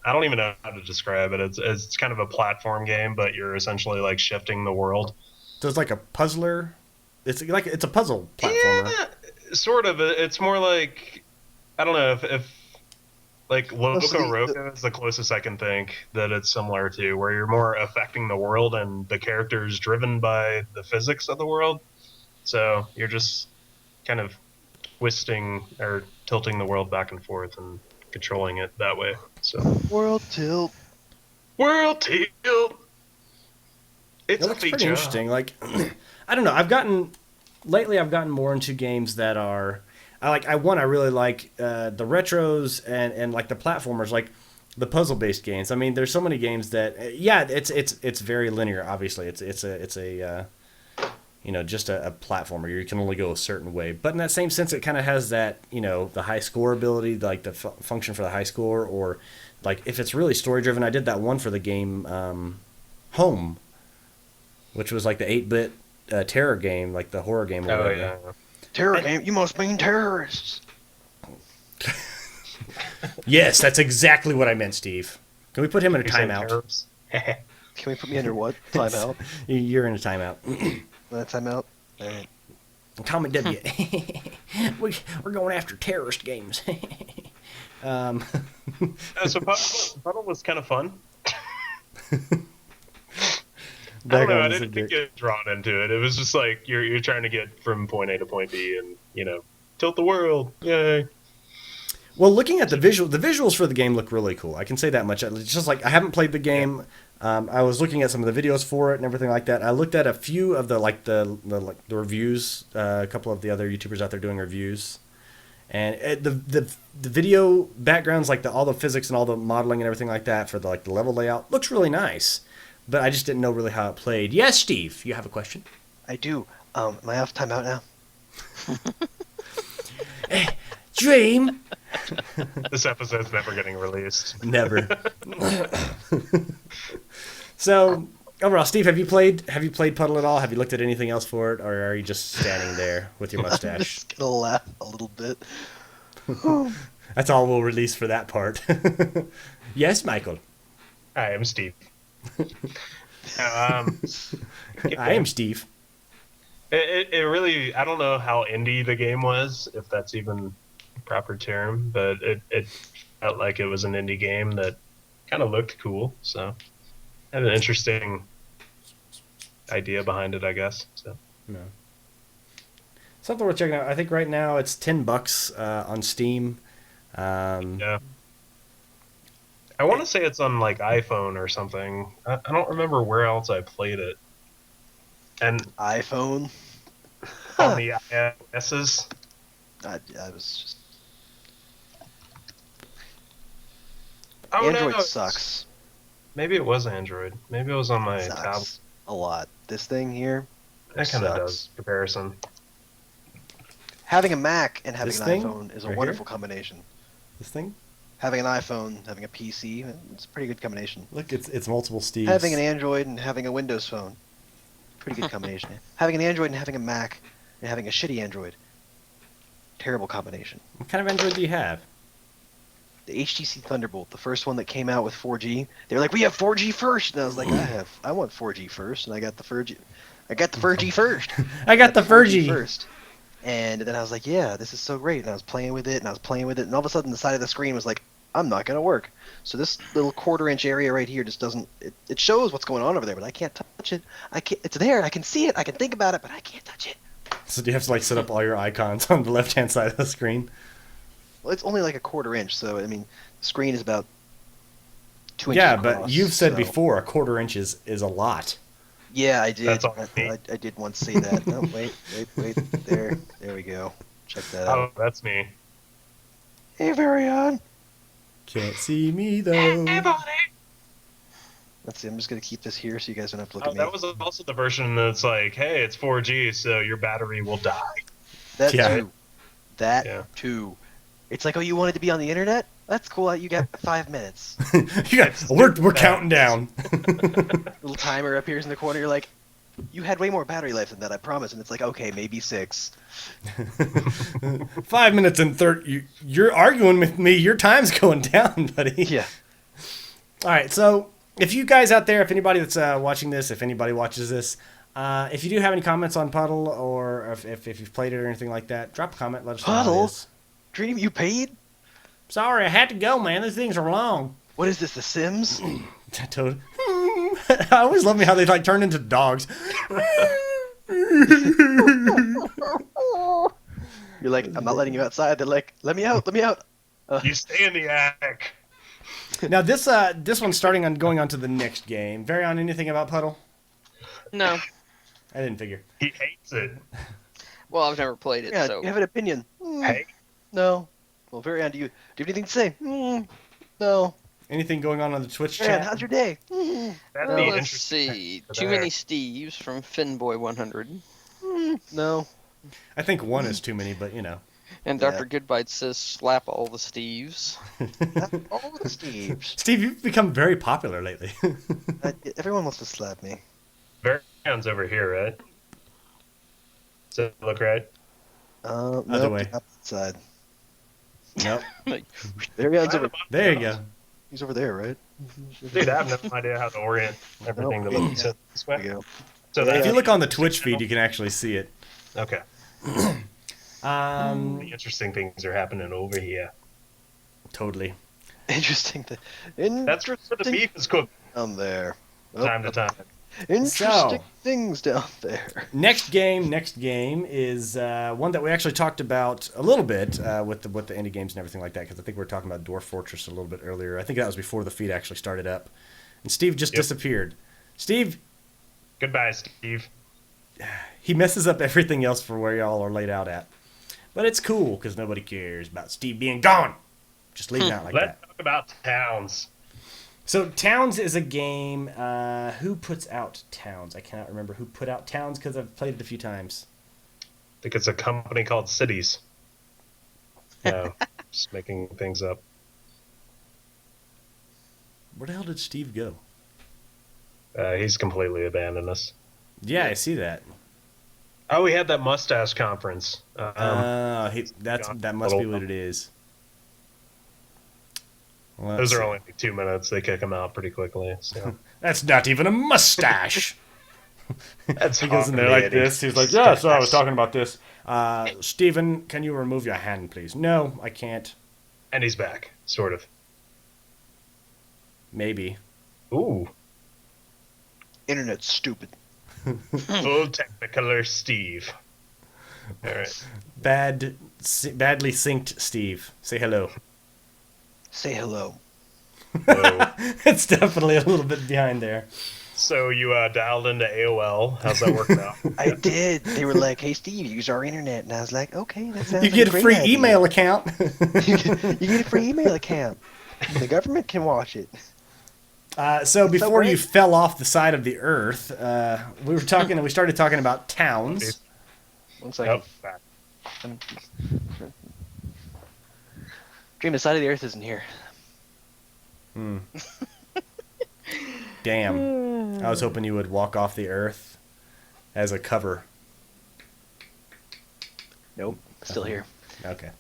don't even know how to describe it. It's kind of a platform game, but you're essentially like shifting the world. So it's like a puzzler. It's a puzzle platformer. Yeah, sort of. It's more like I don't know if like Loco Roco is the closest I can think that it's similar to, where you're more affecting the world and the character is driven by the physics of the world. So you're just kind of twisting or tilting the world back and forth and controlling it that way. So World tilt. World Tilt. It's It a looks pretty feature. interesting. Like, I don't know. I've gotten more into games that are. I really like the retros and like the platformers, like the puzzle based games. I mean, there's so many games that it's very linear. Obviously, it's a just a platformer. You can only go a certain way. But in that same sense, it kind of has that, the high score ability, like the function for the high score, or like if it's really story driven. I did that one for the game Home, which was like the 8-bit terror game, like the horror game. Or Oh whatever. yeah. Terror game? You must mean terrorists. Yes, that's exactly what I meant, Steve. Can we put him in a You said timeout? terrors? Can we put me under what? Timeout? You're in a timeout. Timeout? Alright. Comment W. We're going after terrorist games. So Puddle was kind of fun. I Back don't know. on I the didn't subject. get drawn into it. It was just like you're trying to get from point A to point B, and tilt the world. Yay! Well, looking at the visuals for the game look really cool. I can say that much. It's just like I haven't played the game. I was looking at some of the videos for it and everything like that. I looked at a few of the reviews. A couple of the other YouTubers out there doing reviews, and the video backgrounds, like all the physics and all the modeling and everything like that for the level layout looks really nice. But I just didn't know really how it played. Yes, Steve, you have a question? I do. Am I off timeout now? Dream. This episode's never getting released. Never. So overall, Steve, have you played Puddle at all? Have you looked at anything else for it, or are you just standing there with your I'm mustache? just gonna laugh a little bit. That's all we'll release for that part. Yes, Michael. Hi, I'm Steve. I am Steve. It really, I don't know how indie the game was, if that's even a proper term, but it felt like it was an indie game that kind of looked cool. So had an interesting idea behind it, I guess. So No. Something worth checking out. I think right now it's $10 on Steam. yeah. I want to say it's on like iPhone or something. I don't remember where else I played it. And iPhone? on the iOS's. I was just... Oh, Android no, sucks. Maybe it was Android. Maybe it was on my Sucks. tablet. A lot. This thing here That kind of sucks. does comparison. Having a Mac and having This an thing? iPhone is a Right wonderful combination. This thing? Having an iPhone, having a PC, it's a pretty good combination. Look, it's multiple Steves. Having an Android and having a Windows phone, pretty good combination. Having an Android and having a Mac and having a shitty Android, terrible combination. What kind of Android do you have? The HTC Thunderbolt, the first one that came out with 4G, they were like, "We have 4G first," and I was like, "I want 4G first," and I got the 4G first. I got the 4G first. And then I was like, "Yeah, this is so great." And I was playing with it, and all of a sudden the side of the screen was like, "I'm not gonna work." So this little quarter-inch area right here just doesn't. It shows what's going on over there, but I can't touch it. I can't. It's there. I can see it. I can think about it, but I can't touch it. So do you have to set up all your icons on the left-hand side of the screen? Well, it's only like a quarter-inch, so I mean, the screen is about 2 inches Yeah, across, but you've said so- before a quarter-inch is a lot. Yeah, I did. That's all I did once say that. Oh, wait. There we go. Check that Oh, out. that's me. Hey, Varian. Can't see me though. Let's see. I'm just gonna keep this here so you guys don't have to look Oh, at me. that was also the version that's like, hey, it's 4G, so your battery will die. That Yeah. too. That Yeah. too. It's like, oh, you wanted to be on the internet? That's cool. You got 5 minutes. We're counting down. Little timer appears in the corner. You're like, you had way more battery life than that, I promise. And it's like, okay, maybe 6. 5 minutes and 30. You're arguing with me. Your time's going down, buddy. Yeah. All right. So if you guys out there, if anybody that's watching this, if anybody watches this, if you do have any comments on Puddle, or if you've played it or anything like that, drop a comment. Let us know how it Puddle? is. Dream, you paid? Sorry, I had to go, man. These things are long. What is this, The Sims? Toad. I always love me how they like turn into dogs. You're like, I'm not letting you outside. They're like, let me out, let me out. You stay in the attic. Now this one's starting on going on to the next game. Varion, anything about Puddle? No. I didn't figure. He hates it. Well, I've never played it, Yeah, so you have an opinion. Hey, No. Well, Varian, do you have anything to say? No. Anything going on the Twitch Varian, chat? how's your day? that'd well, be let's interesting. see. for Too there. many Steves from Finboy100. No. I think one is too many, but you know. And Yeah. Dr. Goodbite says, slap all the Steves. All the Steves. Steve, you've become very popular lately. Everyone wants to slap me. Varian's over here, right? Does it look right? Other Nope, way. opposite side. Nope. Like, Varian's over. There you go. He's over there, right? Dude, I have no idea how to orient everything to look this There way. you go. So If that's you look on the Twitch feed, you can actually see it. okay. Um, The interesting things are happening over here. totally. Interesting. That's where the beef is cooked down there. time to time. Interesting So- things down there. Next game is one that we actually talked about a little bit with the indie games and everything like that, because I think we were talking about Dwarf Fortress a little bit earlier. I think that was before the feed actually started up. And Steve just Yep. disappeared. Steve, Goodbye, Steve. he messes up everything else for where y'all are laid out at. But it's cool, because nobody cares about Steve being gone. Just leaving out like Let's that. talk about towns. So Towns is a game. Who puts out Towns? I cannot remember who put out Towns because I've played it a few times. I think it's a company called Cities. No, just making things up. Where the hell did Steve go? He's completely abandoned us. Yeah, I see that. Oh, we had that mustache conference. That must be what it is. Well, Those let's are see. only like 2 minutes. They kick him out pretty quickly. So That's not even a mustache. that's He goes in there like this. He's like, "Yeah, so I was talking about this." Steven, can you remove your hand, please? No, I can't. And he's back, sort of. Maybe. Ooh, Internet's stupid. full Technicolor Steve. All right. Badly synced Steve. Say hello. Say hello. So, It's definitely a little bit behind there. so you dialed into AOL. How's that working out? I did. They were like, "Hey, Steve, use our internet," and I was like, "Okay, that sounds You like get a great free idea." email account. you get a free email account. The government can watch it. So before you great. fell off the side of the earth, we started talking about towns. 1 second. Nope, back. Dream, the side of the earth isn't here. Damn. I was hoping you would walk off the earth as a cover. Nope. Still here. Okay.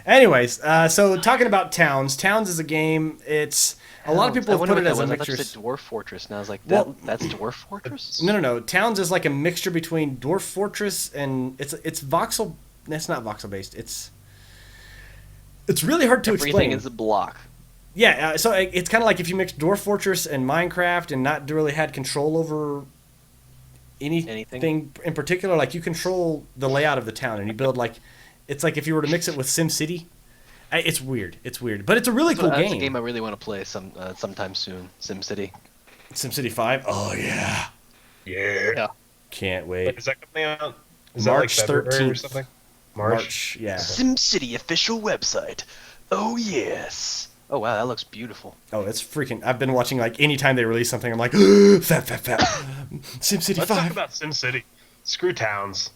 Anyways, so talking about Towns. Towns is a game. It's a lot of people I have wonder put what it as that a was. I thought you mixture. said Dwarf Fortress, and I was like, Well- that's Dwarf Fortress? No. Towns is like a mixture between Dwarf Fortress and it's voxel. It's not voxel based. It's really hard to Everything explain. is a block. Yeah, so it's kind of like if you mixed Dwarf Fortress and Minecraft and not really had control over anything in particular. Like you control the layout of the town and you build like it's like if you were to mix it with SimCity. It's weird. But it's a really cool That's game. a game I really want to play sometime soon. SimCity. SimCity 5. Oh yeah, Yeah. can't Wait, wait. is that coming out? Is March that like February or 13th. something? March, yeah. SimCity official website. Oh yes. Oh wow, that looks beautiful. Oh, it's freaking. I've been watching, like, anytime they release something, I'm like, fat. SimCity Let's 5. talk about SimCity. Screw towns.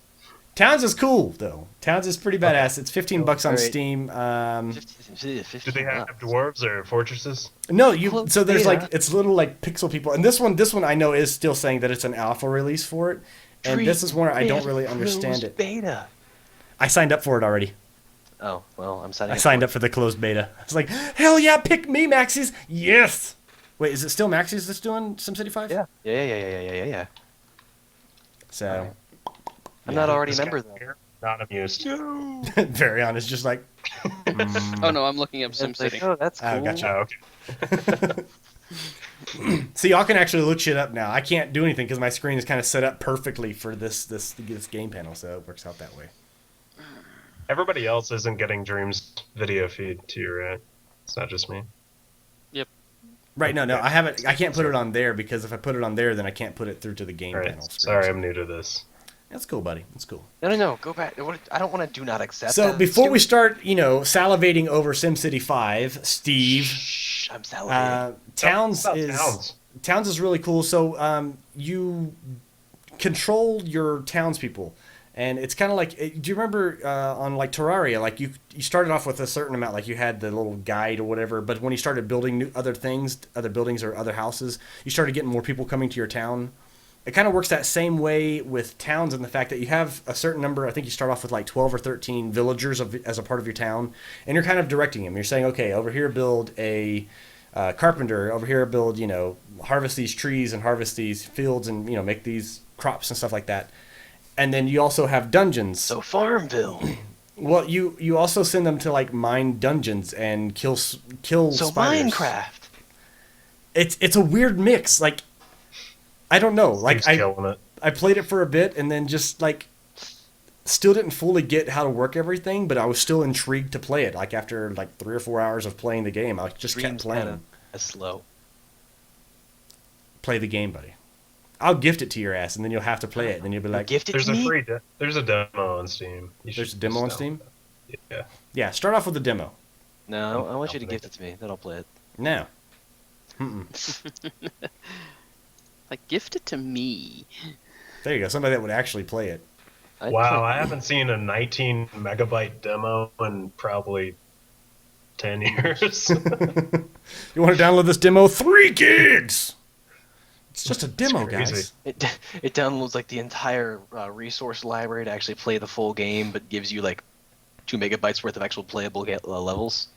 Towns is cool, though. Towns is pretty badass. It's $15 on Alright. Steam. 50, Do they have dwarves or fortresses? No, Close so there's beta. like, it's little like pixel people, and this one I know is still saying that it's an alpha release for it, and this is where I don't really understand it. Beta. I signed up for it already. Oh well, I'm signing. I signed up for the closed beta. I was like, hell yeah, pick me, Maxis. Yes. Wait, is it still Maxis that's doing SimCity 5? Yeah. So, I'm not already a This member guy though. here, not amused. very honest, just like. Oh no, I'm looking up It's like, SimCity. oh, that's cool. Oh, gotcha. Oh, okay. See, y'all can actually look shit up now. I can't do anything because my screen is kind of set up perfectly for this game panel, so it works out that way. Everybody else isn't getting Dream's video feed too, right? It's not just me. Right? No, I haven't. I can't put it on there because if I put it on there, then I can't put it through to the game All right. panel. Screen. Sorry, I'm new to this. That's cool, buddy. That's cool. No. Go back. I don't want to do not accept. So that. before we Stupid. start, salivating over SimCity 5, Steve, Shh, I'm salivating. Towns About is Towns is really cool. So you control your townspeople, and it's kind of like. Do you remember on like Terraria? Like you started off with a certain amount, like you had the little guide or whatever. But when you started building new other things, other buildings or other houses, you started getting more people coming to your town. It kind of works that same way with towns in the fact that you have a certain number. I think you start off with like 12 or 13 villagers as a part of your town, and you're kind of directing them. You're saying, okay, over here build a carpenter, over here build, harvest these trees and harvest these fields and, make these crops and stuff like that. And then you also have dungeons. So Farmville. Well, you also send them to like mine dungeons and kill So spiders. Minecraft. It's a weird mix. Like, I don't know. Like Keeps killing it. I played it for a bit and then just like still didn't fully get how to work everything, but I was still intrigued to play it. Like after like 3 or 4 hours of playing the game, I just kept Dream's playing. kinda slow. Play the game, buddy. I'll gift it to your ass, and then you'll have to play it. And then you'll be like, Gift it There's to a me. there's a demo on Steam. You "There's a should demo on just Steam." download it. Yeah. Yeah, start off with the demo. No, I want you to gift it to me. Then I'll play it. No. Like, gift it to me. There you go. Somebody that would actually play it. I'd Wow, play- I haven't seen a 19 megabyte demo in probably 10 years. You want to download this demo? 3 gigs. It's just a demo, crazy. guys. It downloads like the entire resource library to actually play the full game, but gives you like 2 megabytes worth of actual playable levels.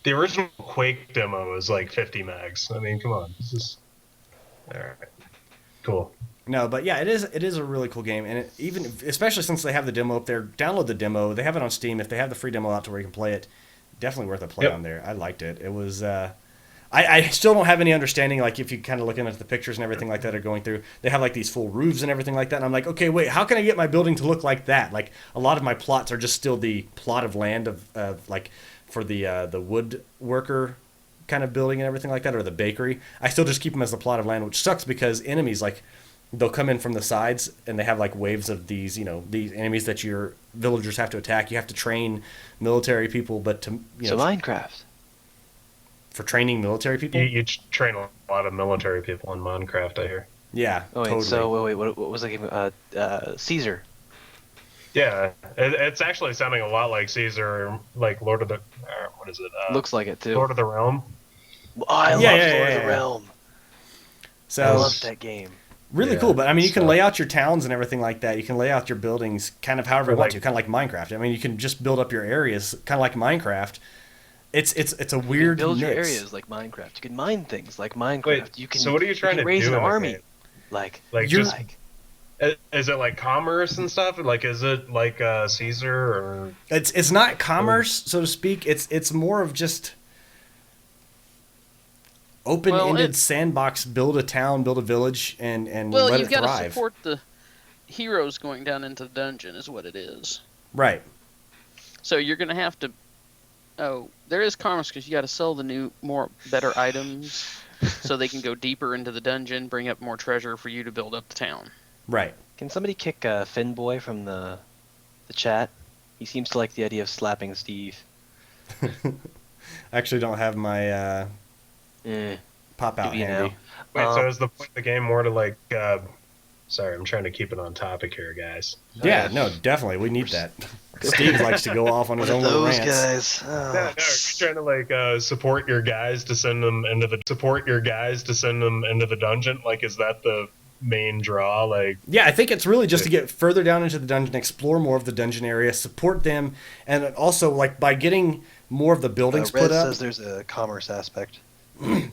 The original Quake demo was like 50 megs. I mean, come on. This is all right. Cool. No, but yeah, it is a really cool game, and especially since they have the demo up there, download the demo. They have it on Steam. If they have the free demo out to where you can play it, definitely worth a play Yep. on there. I liked it. It was. I still don't have any understanding. Like if you kind of looking at the pictures and everything like that are going through, they have like these full roofs and everything like that. And I'm like, okay, wait, how can I get my building to look like that? Like a lot of my plots are just still the plot of land of like for the woodworker kind of building and everything like that, or the bakery. I still just keep them as the plot of land, which sucks because enemies like they'll come in from the sides and they have like waves of these these enemies that your villagers have to attack. You have to train military people, but to So Minecraft. for training military people. You train a lot of military people in Minecraft, I hear. Yeah, Oh wait, totally. so wait, what was the game? Caesar. Yeah, it's actually sounding a lot like Caesar, like Lord of the... what is it? Looks like it too. Lord of the Realm. Oh, I love Yeah, Lord yeah, of yeah. the Realm. I So love that game. really Yeah, cool, but I mean, you can so- lay out your towns and everything like that. You can lay out your buildings kind of however you want to, kind of like Minecraft. I mean, you can just build up your areas kind of like Minecraft. It's a You can weird build mix. your areas like Minecraft. You can mine things like Minecraft. Wait, you can. so what are you trying can to raise do an in the army? game? Like Like, You're- just... Is it like commerce and stuff? Like, is it like Caesar or... It's not commerce, so to speak. It's more of just open-ended Well, sandbox. Build a town, build a village, and Well, let you've it got to thrive. support the heroes going down into the dungeon, is what it is. Right. So you're going to have to. Oh, there is commerce because you got to sell the better items, so they can go deeper into the dungeon, bring up more treasure for you to build up the town. Right. Can somebody kick Finboy from the chat? He seems to like the idea of slapping Steve. I actually don't have my pop out You know. handy. Wait, so is the point of the game more to like? Sorry, I'm trying to keep it on topic here, guys. Yeah, no, definitely. We need that. Steve likes to go off on his own little Those rants. guys. No, no, you're trying to like support your guys to send them into the dungeon. Like, is that the main draw? Like, Yeah, I think it's really just to get further down into the dungeon, explore more of the dungeon area, support them, and also like by getting more of the buildings Red put up. says there's a commerce aspect.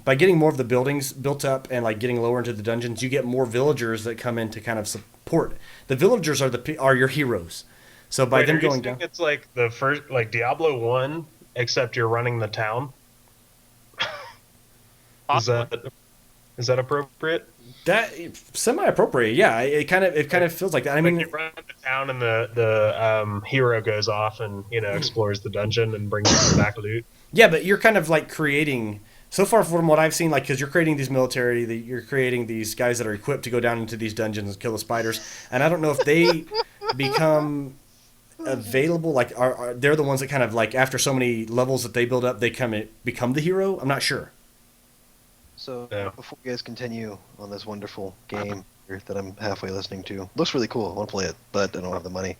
By getting more of the buildings built up and like getting lower into the dungeons, you get more villagers that come in to kind of support. The villagers are your heroes. So by them going down, it's like the first, like Diablo 1, except you're running the town. Is that appropriate? that semi-appropriate. Yeah, it kind of feels like that. I mean, You run the town and the hero goes off and explores the dungeon and brings back loot. yeah, but you're kind of like creating. So far from what I've seen, like, because you're creating these military, you're creating these guys that are equipped to go down into these dungeons and kill the spiders, and I don't know if they become available. Like, are they're the ones that kind of like after so many levels that they build up, they become the hero? I'm not sure. So Yeah. before you guys continue on this wonderful game here that I'm halfway listening to, looks really cool. I want to play it, but I don't have the money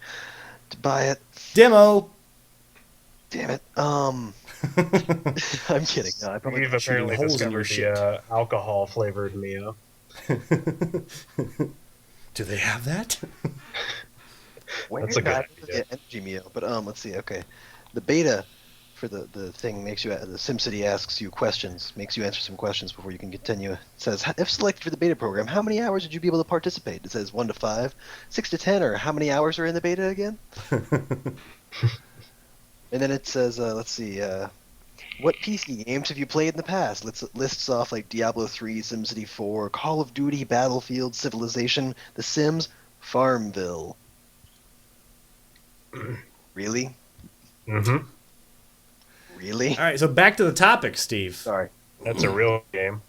to buy it. Demo. Damn it. I'm kidding. No, I probably We've shooting apparently holes in your discovered the alcohol flavored Mio. Do they have that? That's a good idea. energy meal. But let's see. Okay, the beta for the thing makes you the SimCity asks you questions, makes you answer some questions before you can continue. It says, if selected for the beta program, how many hours would you be able to participate? It says 1 to 5, 6 to 10, or how many hours are in the beta again? And then it says, let's see, what PC games have you played in the past? Lists off like Diablo 3, SimCity 4, Call of Duty, Battlefield, Civilization, The Sims, Farmville. Really? Mm-hmm. Really? All right, so back to the topic, Steve. Sorry. That's a real game.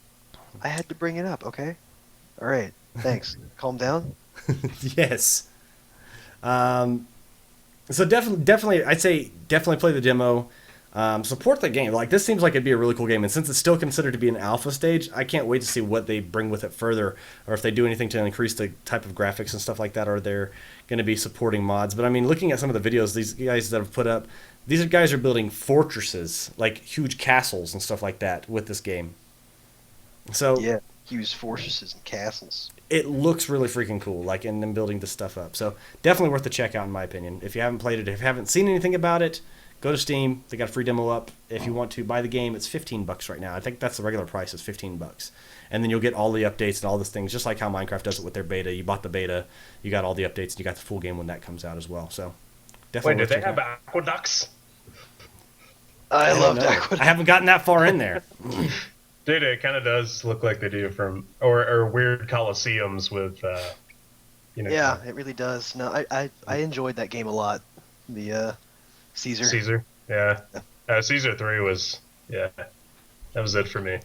I had to bring it up, okay? All right, thanks. Calm down. Yes. So definitely, I'd say definitely play the demo. Support the game. Like, this seems like it'd be a really cool game, and since it's still considered to be an alpha stage, I can't wait to see what they bring with it further, or if they do anything to increase the type of graphics and stuff like that, or they're going to be supporting mods. But I mean, looking at some of the videos these guys that have put up, these guys are building fortresses, like huge castles and stuff like that with this game. So Yeah, huge fortresses and castles. it looks really freaking cool, like, in them building this stuff up. So definitely worth the check out, in my opinion. If you haven't played it, if you haven't seen anything about it, go to Steam. They got a free demo up. If you want to buy the game, it's $15 right now. I think that's the regular price, is $15. And then you'll get all the updates and all those things, just like how Minecraft does it with their beta. You bought the beta, you got all the updates, and you got the full game when that comes out as well. So definitely. Wait, do worth they checking have out. aqueducts? I don't love know. Aqueduct. I haven't gotten that far in there. Dude, it kind of does look like they do from or weird coliseums with Yeah, it really does. No, I enjoyed that game a lot. The Caesar. Caesar. Yeah. Caesar 3 was that was it for me.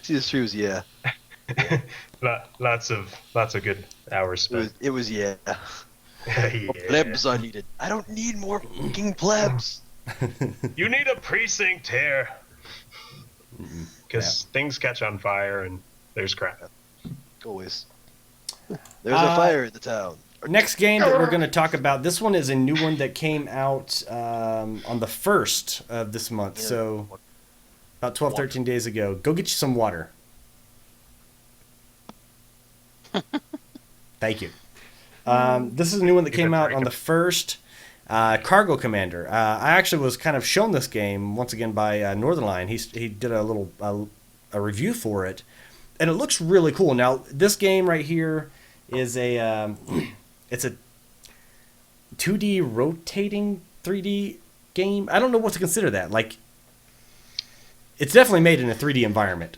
Caesar 3 was yeah. Lots of good hours spent. It was yeah. Yeah. Plebs I needed. I don't need more fucking plebs. You need a precinct here. Because things catch on fire and there's crap. Always. There's a fire in the town. Next game that we're going to talk about, this one is a new one that came out on the 1st of this month, so about 12, 13 days ago. Go get you some water. Thank you. This is a new one that came out on the 1st. Cargo Commander. I actually was kind of shown this game once again by Northernline. He did a little a review for it, and it looks really cool. Now, this game right here is it's a 2D rotating 3D game. I don't know what to consider that. Like, it's definitely made in a 3D environment.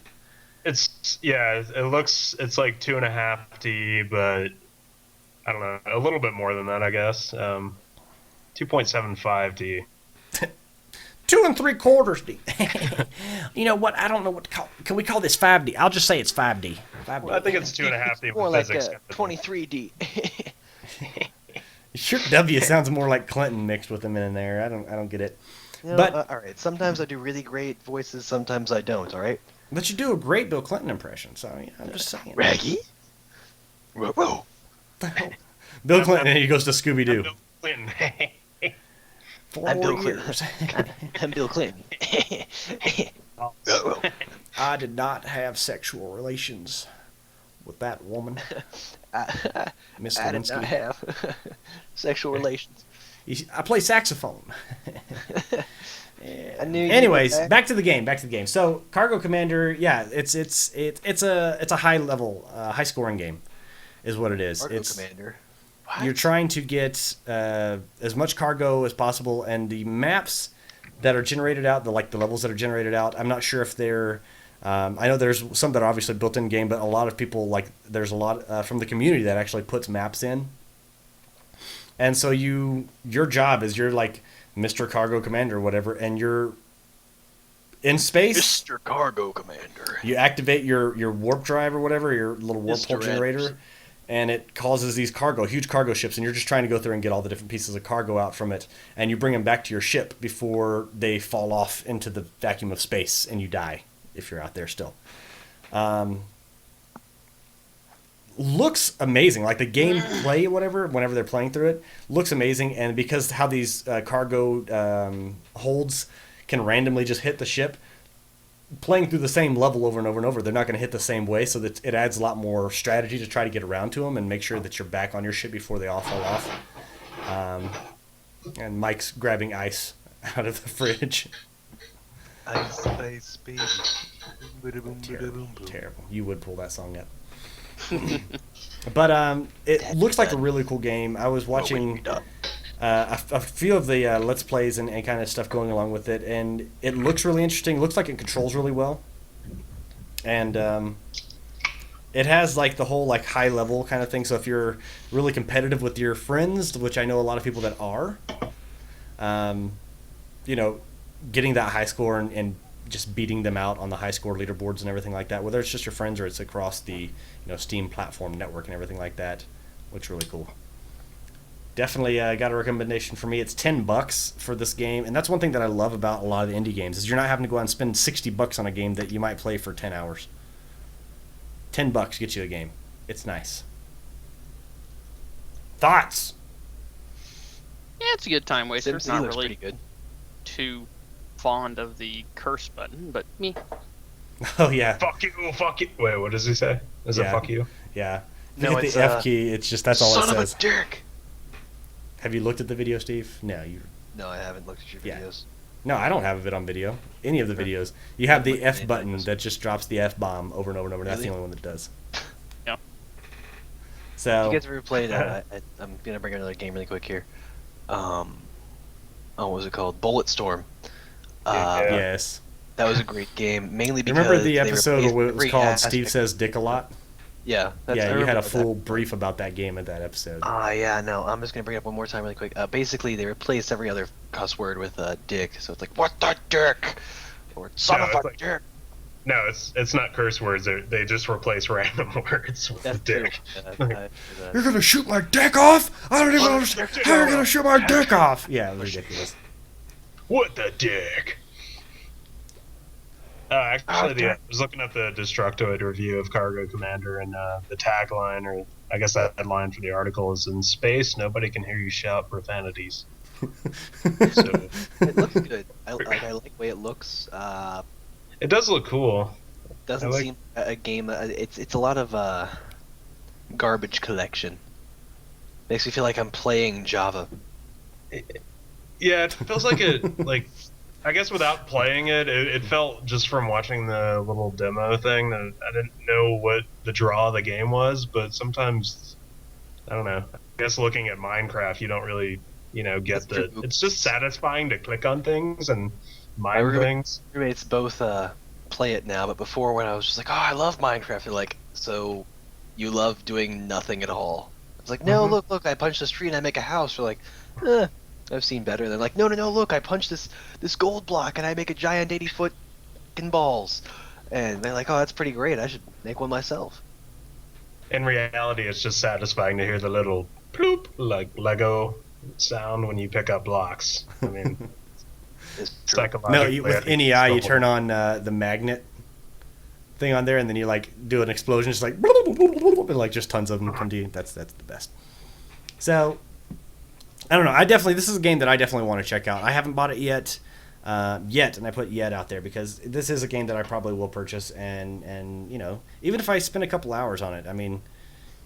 It's it's like 2.5D, but I don't know, a little bit more than that, I guess. 2.75D. 2 3/4D. You know what? I don't know what to call. Can we call this 5D? I'll just say it's 5D. 5D. Well, I think it's 2.5D More with like physics. 23D. Sure, W sounds more like Clinton mixed with him in there. I don't get it. You know, But- all right. Sometimes I do really great voices. Sometimes I don't. All right. But you do a great Bill Clinton impression, so I'm just saying. Raggy. Whoa, whoa. Bill Clinton, and he goes to Scooby Doo. Bill Clinton. 4 I'm Bill years. I'm Bill Clinton. Whoa, whoa. I did not have sexual relations with that woman, Miss I did not Lewinsky. have sexual relations. I play saxophone. I knew you Anyways, were back to the game. So, Cargo Commander, yeah, it's a high level, high scoring game, is what it is. Cargo It's Commander. you're trying to get as much cargo as possible, and the maps that are generated out, the levels that are generated out, I'm not sure if they're. I know there's some that are obviously built in game, but a lot of people there's a lot from the community that actually puts maps in. And so your job is you're like Mr. Cargo Commander or whatever, and you're in space. Mr. Cargo Commander. You activate your warp drive or whatever, your little warp Mr. hole generator, Anderson. and it causes these huge cargo ships, and you're just trying to go through and get all the different pieces of cargo out from it, and you bring them back to your ship before they fall off into the vacuum of space and you die if you're out there still. Looks amazing, like the gameplay or whatever, whenever they're playing through it, looks amazing, and because how these cargo holds can randomly just hit the ship, playing through the same level over and over and over, they're not going to hit the same way, so that it adds a lot more strategy to try to get around to them and make sure that you're back on your ship before they all fall off. And Mike's grabbing ice out of the fridge. Ice, ice, baby. Terrible. You would pull that song up. But it looks like a really cool game. I was watching a few of the Let's Plays and kind of stuff going along with it, and it looks really interesting. It looks like it controls really well. And it has like the whole like high level kind of thing, so if you're really competitive with your friends, which I know a lot of people that are, getting that high score and just beating them out on the high score leaderboards and everything like that, whether it's just your friends or it's across the Steam platform network and everything like that, looks really cool. Definitely got a recommendation for me. It's $10 for this game, and that's one thing that I love about a lot of the indie games is you're not having to go out and spend $60 on a game that you might play for 10 hours. $10 gets you a game. It's nice. Thoughts? Yeah, it's a good time waster. SimCity Not looks really pretty good. too fond of the curse button, but me. Oh yeah. Fuck you, fuck you. Wait, what does he say? Is Yeah. it fuck you? Yeah. If No, you hit it's, the F key, it's just that's all it Son of says. a dick. Have you looked at the video, Steve? No, you. No, I haven't looked at your Yeah. videos. No, I don't have it on video. Any of the Okay. videos. You have the Look at F any button videos. that just drops the F bomb over and over and over. That's the Really? only one that does. Yeah. So. You guys ever played? I'm gonna bring another game really quick here. What was it called? Bulletstorm. Yeah. Yes. That was a great game, mainly because Remember the they episode replaced where it was every called aspect- Steve Says Dick a Lot? Yeah, that's, I Yeah, you had remember a full that. brief about that game at that episode. Yeah, no, I'm just gonna bring it up one more time really quick. Basically, they replaced every other cuss word with dick, so it's like, what the dick? Or son No, of it's a like- dick. No, it's not curse words. They just replace random words with That's dick. true. You're gonna shoot my dick off? I don't even What? understand. How are you gonna shoot my dick off? Yeah, it was ridiculous. What the dick? Actually, I was looking at the Destructoid review of Cargo Commander, and the tagline, or I guess that headline for the article is, "In space, nobody can hear you shout profanities." So It looks good. I like the way it looks. it does look cool. Doesn't I like- seem a game. It's a lot of garbage collection. Makes me feel like I'm playing Java. Yeah, it feels like it. Like, I guess without playing it, it felt just from watching the little demo thing that I didn't know what the draw of the game was. But sometimes, I don't know. I guess looking at Minecraft, you don't really, get That's the. true. It's just satisfying to click on things and mine really- things. Roommates both play it now, but before when I was just like, oh, I love Minecraft, they're like, so you love doing nothing at all? I was like, no, Mhm. look, I punch this tree and I make a house. They're like, I've seen better. They're like, no, look, I punch this gold block and I make a giant 80-foot balls. And they're like, oh, that's pretty great. I should make one myself. In reality, it's just satisfying to hear the little ploop, like Lego sound when you pick up blocks. I mean, It's true. Psychologically, No, with I think NEI, you it's turn on the magnet thing on there, and then you like do an explosion, just like and like just tons of them come to you. That's the best. So I don't know. This is a game that I definitely want to check out. I haven't bought it yet, and I put yet out there because this is a game that I probably will purchase, and you know, even if I spend a couple hours on it, I mean,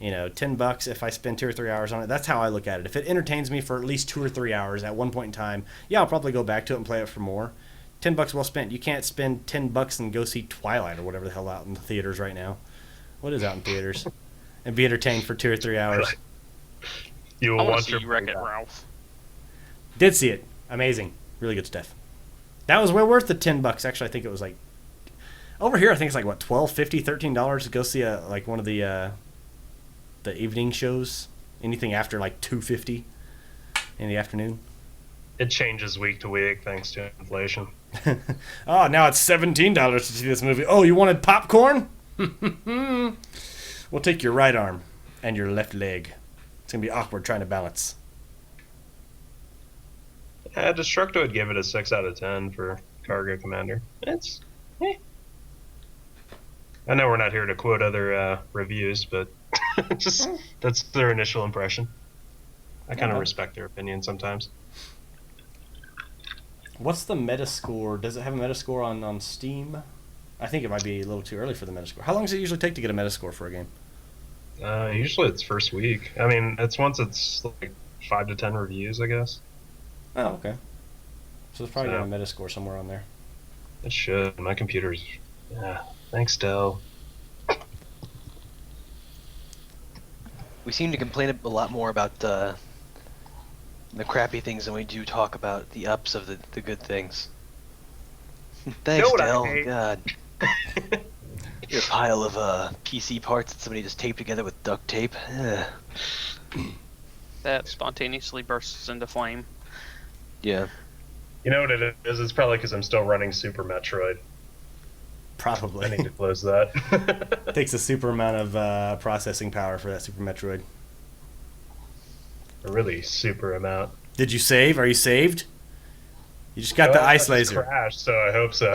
you know, $10 if I spend 2 or 3 hours on it. That's how I look at it. If it entertains me for at least 2 or 3 hours at one point in time, yeah, I'll probably go back to it and play it for more. $10 well spent. You can't spend $10 and go see Twilight or whatever the hell out in the theaters right now. What is out in theaters? And be entertained for 2 or 3 hours. You I will want want to your see Wreck-It Ralph. Did see it. Amazing. Really good stuff. That was well worth the $10. Actually, I think it was like over here. I think it's like what, $12.50, $13 to go see one of the evening shows. Anything after like $2.50 in the afternoon. It changes week to week thanks to inflation. Oh, now it's $17 to see this movie. Oh, you wanted popcorn? We'll take your right arm and your left leg. It's gonna be awkward trying to balance. Destructoid gave it a 6 out of 10 for Cargo Commander. It's, I know we're not here to quote other reviews, but just that's their initial impression. I kind of respect their opinion sometimes. What's the Metascore? Does it have a Metascore on Steam? I think it might be a little too early for the Metascore. How long does it usually take to get a Metascore for a game? Usually it's first week. I mean, it's like 5 to 10 reviews, I guess. Oh, okay. So it's probably got a Metascore somewhere on there. It should. My computer's... Yeah. Thanks, Dell. We seem to complain a lot more about the crappy things than we do talk about the ups of the good things. Thanks, Know what I Dell. hate? God. Your pile of PC parts that somebody just taped together with duct tape. Ugh. That spontaneously bursts into flame. Yeah. You know what it is? It's probably because I'm still running Super Metroid. Probably. I need to close that. Takes a super amount of processing power for that Super Metroid. A really super amount. Did you save? Are you saved? You just got the ice It laser. crashed, so I hope so.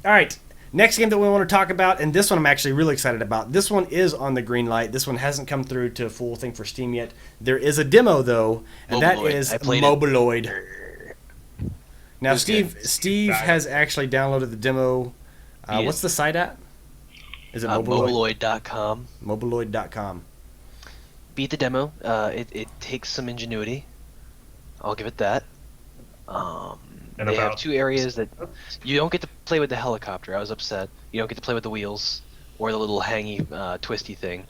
All right. Next game that we want to talk about, and this one I'm actually really excited about. This one is on the green light. This one hasn't come through to full thing for Steam yet. There is a demo though, and that Mobiloid. is I played Mobiloid. Now, was good. Steve has actually downloaded the demo. What's the site at? Is it Mobiloid? Mobiloid.com. Mobiloid.com. Beat the demo. It takes some ingenuity. I'll give it that. And They have about- 2 areas that you don't get to play with the helicopter. I was upset. You don't get to play with the wheels or the little hangy, twisty thing.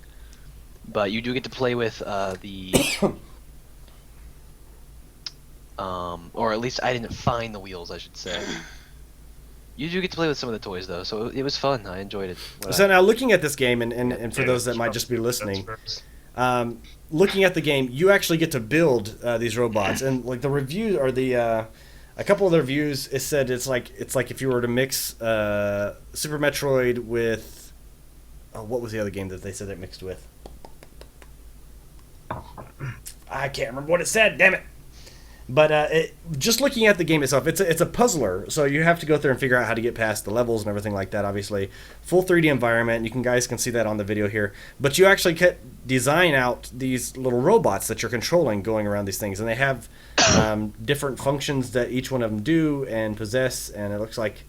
But you do get to play with the... or at least I didn't find the wheels, I should say. You do get to play with some of the toys, though, so it was fun. I enjoyed it. So now looking at this game, and for those that might just be listening, looking at the game, you actually get to build these robots, and like the reviews or the a couple of the reviews, it said it's like if you were to mix Super Metroid with what was the other game that they said it mixed with? I can't remember what it said. Damn it! But just looking at the game itself, it's a puzzler. So you have to go through and figure out how to get past the levels and everything like that. Obviously, full 3D environment. You guys can see that on the video here. But you actually design out these little robots that you're controlling going around these things, and they have different functions that each one of them do and possess. And it looks like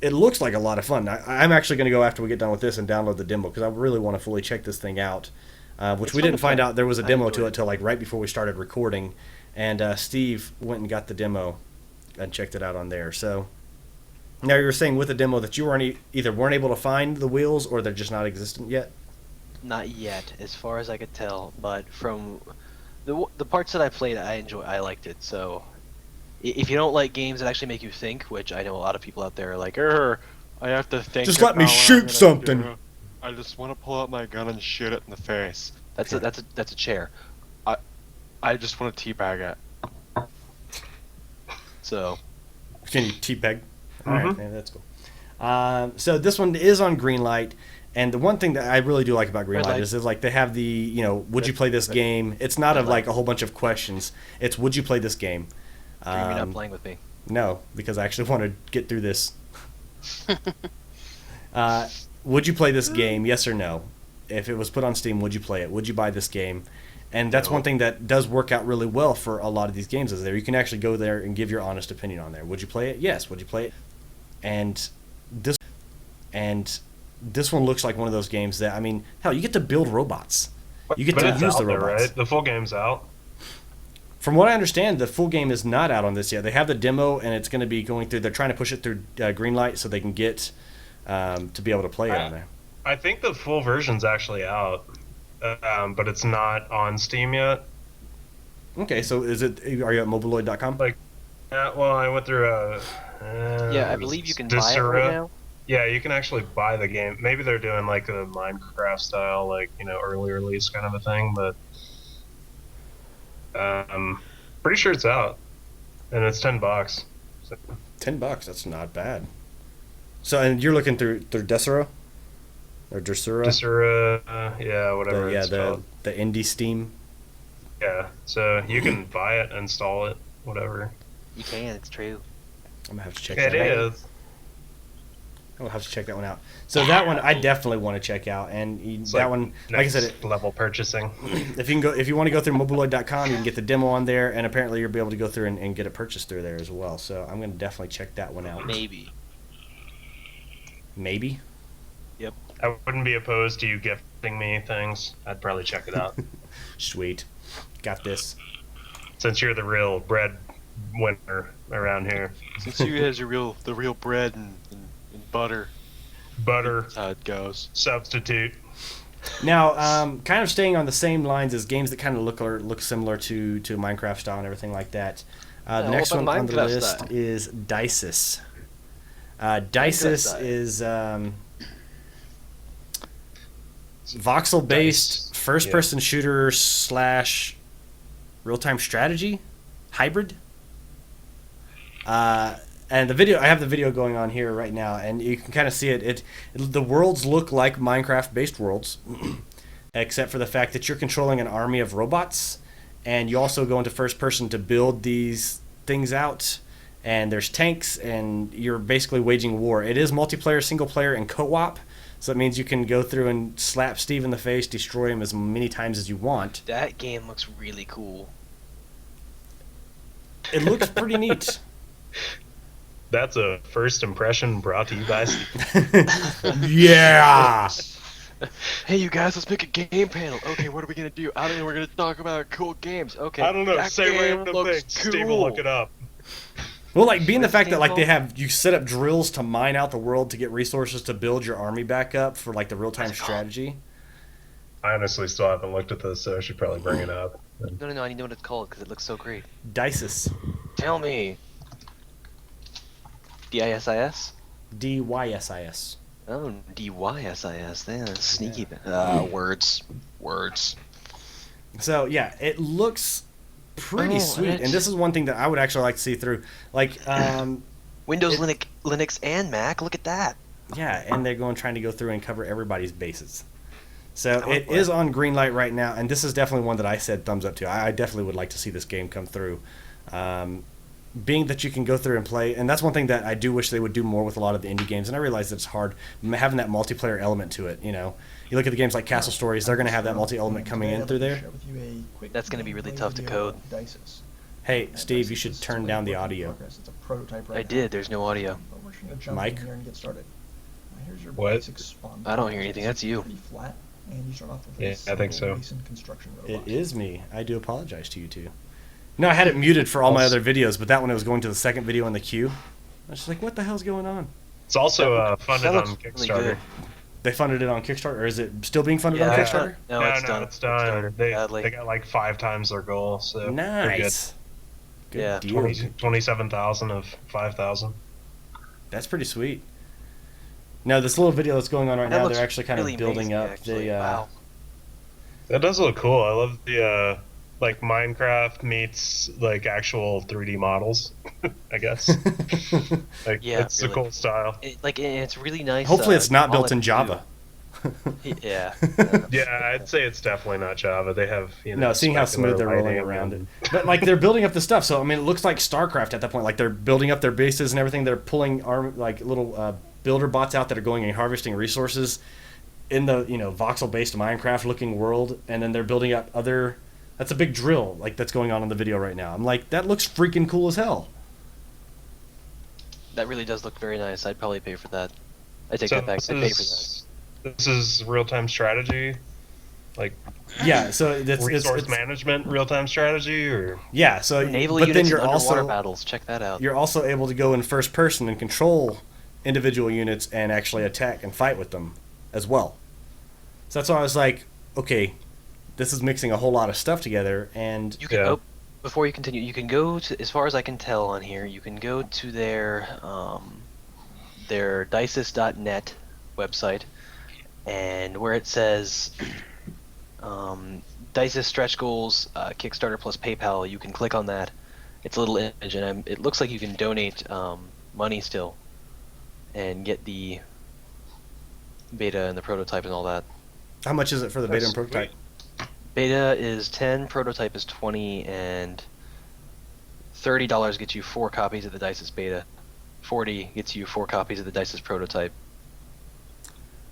a lot of fun. I'm actually going to go after we get done with this and download the demo because I really want to fully check this thing out. Which we didn't find out there was a demo to it till like right before we started recording. And Steve went and got the demo and checked it out on there. So now you were saying with the demo that you weren't able to find the wheels or they're just not existent yet? Not yet, as far as I could tell. But from the parts that I played, I liked it. So if you don't like games that actually make you think, which I know a lot of people out there are like, I have to think. Just let me about what I'm shoot gonna something. do." I just want to pull out my gun and shoot it in the face. That's a chair. I just want to teabag it. So Can you teabag? All right, man, that's cool. So this one is on Greenlight, And the one thing that I really do like about Red Greenlight light. is like they have the, you know, would you play this game? It's not of like a whole bunch of questions. It's would you play this game? You're not playing with me. No, because I actually want to get through this. Would you play this game? Yes or no? If it was put on Steam, would you play it? Would you buy this game? And that's one thing that does work out really well for a lot of these games. Is there you can actually go there and give your honest opinion on there. Would you play it? Yes. Would you play it? And this one looks like one of those games that, I mean, hell, you get to build robots. You get But to it's use out the there, robots. right? The full game's out. From what I understand, the full game is not out on this yet. They have the demo, and it's going to be going through. They're trying to push it through Greenlight so they can get to be able to play it on there. I think the full version's actually out, but it's not on Steam yet. Okay, so is it? Are you at mobiloid.com? Like, well, I went through Yeah, I believe you can buy it right now. Yeah, you can actually buy the game. Maybe they're doing like a Minecraft style, like, you know, early release kind of a thing, but pretty sure it's out, and it's $10. So, $10. That's not bad. So, and you're looking through Desura or Desura? yeah, whatever it's called. The indie Steam. Yeah, so you can buy it, install it, whatever. You can. It's true. I'm gonna have to check It that out. is. I'll have to check that one out. So that one I definitely want to check out, and that one, like I said, level purchasing. if you want to go through mobiloid.com, you can get the demo on there, and apparently you'll be able to go through and get it purchased through there as well. So I'm gonna definitely check that one out. Maybe. Maybe. I wouldn't be opposed to you gifting me things. I'd probably check it out. Sweet. Got this. Since you're the real bread winner around here. Since you guys are the real bread and butter, Butter that's how it goes. substitute. Now, kind of staying on the same lines as games that kind of look similar to Minecraft style and everything like that. The next what one about on the Minecraft list style? is Dices. Dices style. is voxel-based Dice. first-person shooter / real-time strategy hybrid. And the video, I have the video going on here right now, and you can kind of see it. The worlds look like Minecraft-based worlds, except for the fact that you're controlling an army of robots, and you also go into first person to build these things out. And there's tanks, and you're basically waging war. It is multiplayer, single player, and co-op. So that means you can go through and slap Steve in the face, destroy him as many times as you want. That game looks really cool. It looks pretty neat. That's a first impression brought to you by Steve. Yeah! Hey, you guys, let's make a game panel. Okay, what are we gonna do? I don't know. We're gonna talk about cool games. Okay. I don't know. that Say game random looks things. Steve will cool. look it up. Well, like, being the fact that, like, Example? they have, you set up drills to mine out the world to get resources to build your army back up for, like, the real-time strategy. I honestly still haven't looked at this, so I should probably bring it up. No, I need to know what it's called because it looks so great. Dices. Tell me. DISIS? DYSIS. Oh, DYSIS. That's sneaky. Words. So, yeah, it looks pretty Oh, sweet. and And this is one thing that I would actually like to see through. Like, Windows, Linux, and Mac. Look at that. yeah, and they're trying to go through and cover everybody's bases. So I like it is on Greenlight right now, and this is definitely one that I said thumbs up to. I definitely would like to see this game come through. Being that you can go through and play, and that's one thing that I do wish they would do more with a lot of the indie games, and I realize that it's hard having that multiplayer element to it, you know. You look at the games like Castle Stories, they're going to have that multi-element coming in through there. That's gonna be really tough to code. Hey, Steve, you should turn down the audio. I did. There's no audio. Mike? What? I don't hear anything. That's you. Yeah, I think so. It is me. I do apologize to you two. No, I had it muted for all my other videos, but that one it was going to the second video in the queue. I was just like, what the hell's going on? It's also funded That looks on really Kickstarter. good. They funded it on Kickstarter, or is it still being funded on Yeah. Kickstarter? No, it's done. It's done. They Badly. got like 5 times their goal, so they're Nice. Good Yeah. deal. good. 27,000 of 5,000. That's pretty sweet. Now, this little video that's going on right That now, looks they're actually kind really of building amazing, up actually. the. Wow. That does look cool. I love the like Minecraft meets like actual 3D models. I guess. Like Yeah, it's a really. cool style. It's really nice. Hopefully, it's not built in quality, Java. too. Yeah. Yeah, I'd say it's definitely not Java. They have No, seeing how smooth they're rolling around it. But like they're building up the stuff, so I mean it looks like StarCraft at that point. Like they're building up their bases and everything. They're pulling like little builder bots out that are going and harvesting resources in the voxel based Minecraft looking world, and then they're building up other. That's a big drill like that's going on in the video right now. I'm like, that looks freaking cool as hell. That really does look very nice. I'd probably pay for that. I take So that back. I'd pay for that. this is real-time strategy, like Yeah, so resource management real-time strategy, or yeah, so Naval but units then you're and underwater also battles. Check that out. you're also able to go in first person and control individual units and actually attack and fight with them as well. So that's why I was like, okay, this is mixing a whole lot of stuff together, and You can Yeah. go before you continue. You can go to, as far as I can tell on here, you can go to their dices.net website, and where it says Dices stretch goals, Kickstarter plus PayPal, you can click on that. It's a little image, and it looks like you can donate money still, and get the beta and the prototype and all that. how much is it for the beta and prototype? Beta is 10, prototype is 20, and $30 gets you 4 copies of the Dices beta. 40 gets you 4 copies of the Dices prototype.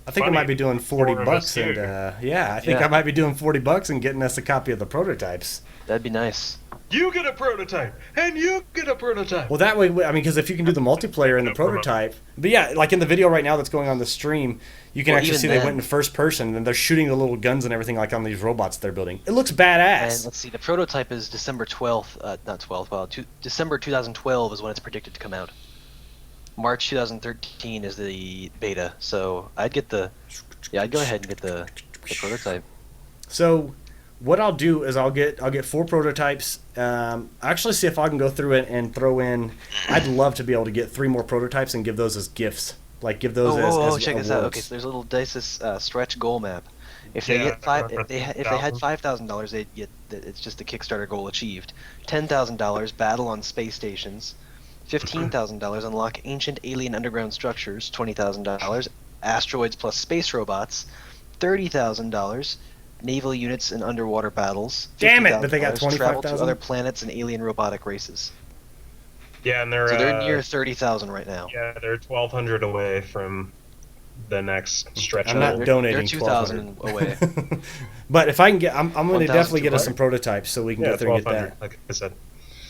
I think I Funny. might be doing 40 More of us bucks, and here. yeah, I think Yeah. I might be doing 40 bucks and getting us a copy of the prototypes. That'd be nice. you get a prototype and you get a prototype. Well, that way, I mean, because if you can do the multiplayer in the prototype, but yeah, like in the video right now that's going on the stream, you can Well, actually even see they then- went in first person and they're shooting the little guns and everything like on these robots they're building. It looks And badass. let's see, the prototype is December 12th, not 12th, well, December 2012 is when it's predicted to come out. March 2013 is the beta, so I'd go ahead and get the prototype. So, what I'll do is I'll get 4 prototypes. Actually, see if I can go through it and throw in. I'd love to be able to get 3 more prototypes and give those as gifts. Like give those as Check awards. this out. Okay, so there's a little Dices stretch goal map. If they Yeah, get five, I if they had $5,000, they'd get. It's just the Kickstarter goal achieved. $10,000 battle on space stations. $15,000 unlock ancient alien underground structures. $20,000 asteroids plus space robots. $30,000 naval units and underwater battles. Damn it, but they got $50,000 travel to 25,000? other planets and alien robotic races. Yeah, and they're So they're near 30,000 right now. yeah, they're 1,200 away from the next stretch. I'm not goal. donating They're 2,000 1,200 away. But if I can get, I'm going to definitely get us 1,200. some prototypes so we can Yeah, go through and get 1,200, that. like I said.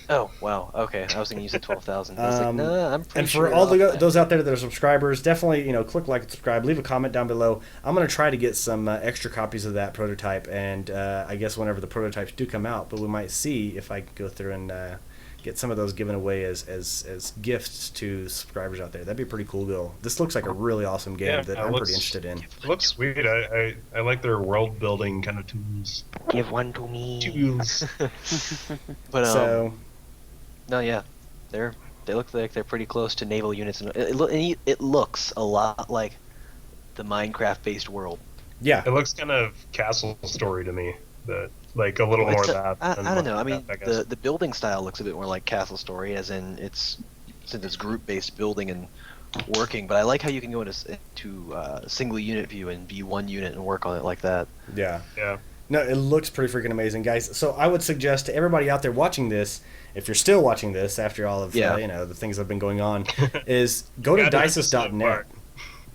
Oh wow, okay. I was thinking you said 12,000. I was like, nah, I'm pretty And sure. for all off that. those out there that are subscribers, definitely click like and subscribe. Leave a comment down below. I'm going to try to get some extra copies of that prototype, and I guess whenever the prototypes do come out, but we might see if I can go through and get some of those given away as gifts to subscribers out there. That'd be a pretty cool goal. This looks like a really awesome game Yeah, that it I'm looks- pretty interested in. It looks sweet. I like their world building kind of tools. Give one to me. Tools. But So no, yeah, they look like they're pretty close to naval units, and it looks a lot like the Minecraft-based world. yeah, It looks kind of Castle Story to me, but like a little Well, more it's of that. I than don't know. I mean, Minecraft, I guess. the building style looks a bit more like Castle Story, as in since it's group-based building and working. But I like how you can go into single unit view and be one unit and work on it like that. yeah. Yeah. No, it looks pretty freaking amazing, guys. So I would suggest to everybody out there watching this, if you're still watching this after all of Yeah. the things that have been going on, is go to Yeah, this is the dices.net. part.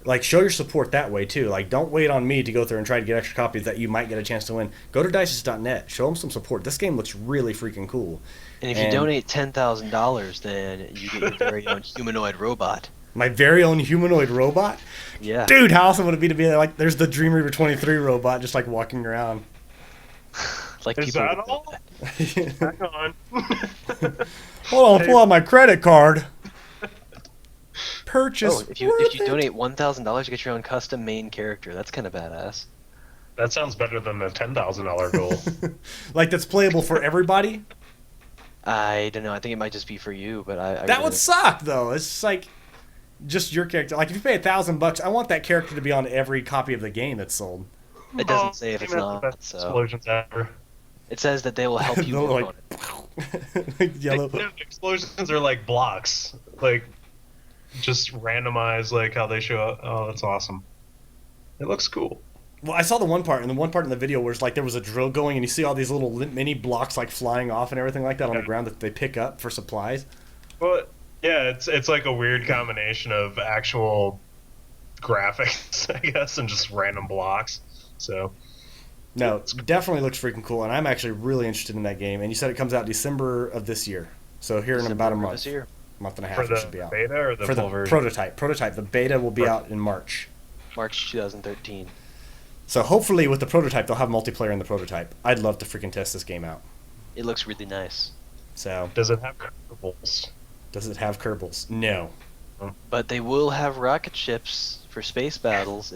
Like, show your support that way too. Like, don't wait on me to go through and try to get extra copies that you might get a chance to win. Go to dices.net. Show them some support. This game looks really freaking cool. And if you And- donate $10,000, then you get your very own humanoid robot. My very own humanoid robot. Yeah. Dude, how awesome would it be to be like, there's the Dreamreaver23 robot just like walking around. Like Is people that would all? build that. Hang on. Hold on, pull out my credit card. Purchase. Oh, if you worth it. donate $1,000, you get your own custom main character. That's kind of badass. That sounds better than the $10,000 goal. Like, that's playable for everybody. I don't know. I think it might just be for you, but I That really would suck, though. It's just like just your character. Like, if you pay $1,000, I want that character to be on every copy of the game that's sold. It doesn't say if it's Even the not. best So explosions ever. it says that they will help you They're work like, on it. like yellow. No, explosions are like blocks. Like, just randomized, like how they show up. Oh, that's awesome. It looks cool. Well, I saw the one part, and the one part in the video where it's like there was a drill going, and you see all these little mini blocks like flying off and everything like that on the ground that they pick up for supplies. Well, yeah, it's like a weird combination of actual graphics, I guess, and just random blocks. So No, it definitely looks freaking cool, and I'm actually really interested in that game. And you said it comes out December of this year, so here in about a month, This year. month and a half, for it the should be out. beta or the For full the version? prototype. The beta will be out in March. March 2013. So hopefully with the prototype, they'll have multiplayer in the prototype. I'd love to freaking test this game out. It looks really nice. So, Does it have collectibles? does it have Kerbals? No. But they will have rocket ships for space battles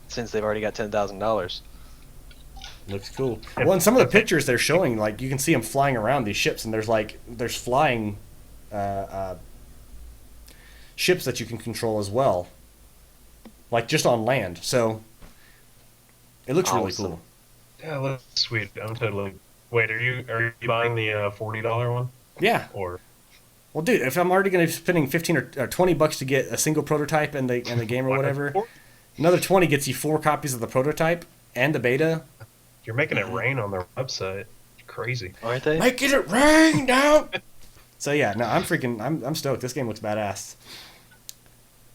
since they've already got $10,000. Looks cool. Well, in some of the pictures they're showing, like you can see them flying around these ships, and there's flying ships that you can control as well, like just on land. So it looks really Awesome. cool. Yeah, it looks sweet. I'm totally. Wait, are you buying the $40 one Yeah. or? Well, dude, if I'm already going to be spending 15 or $20 to get a single prototype and the game or whatever, another 20 gets you 4 copies of the prototype and the beta. You're making it rain on their website. Crazy. Aren't they? Making it rain down. So yeah, no, I'm stoked. This game looks badass.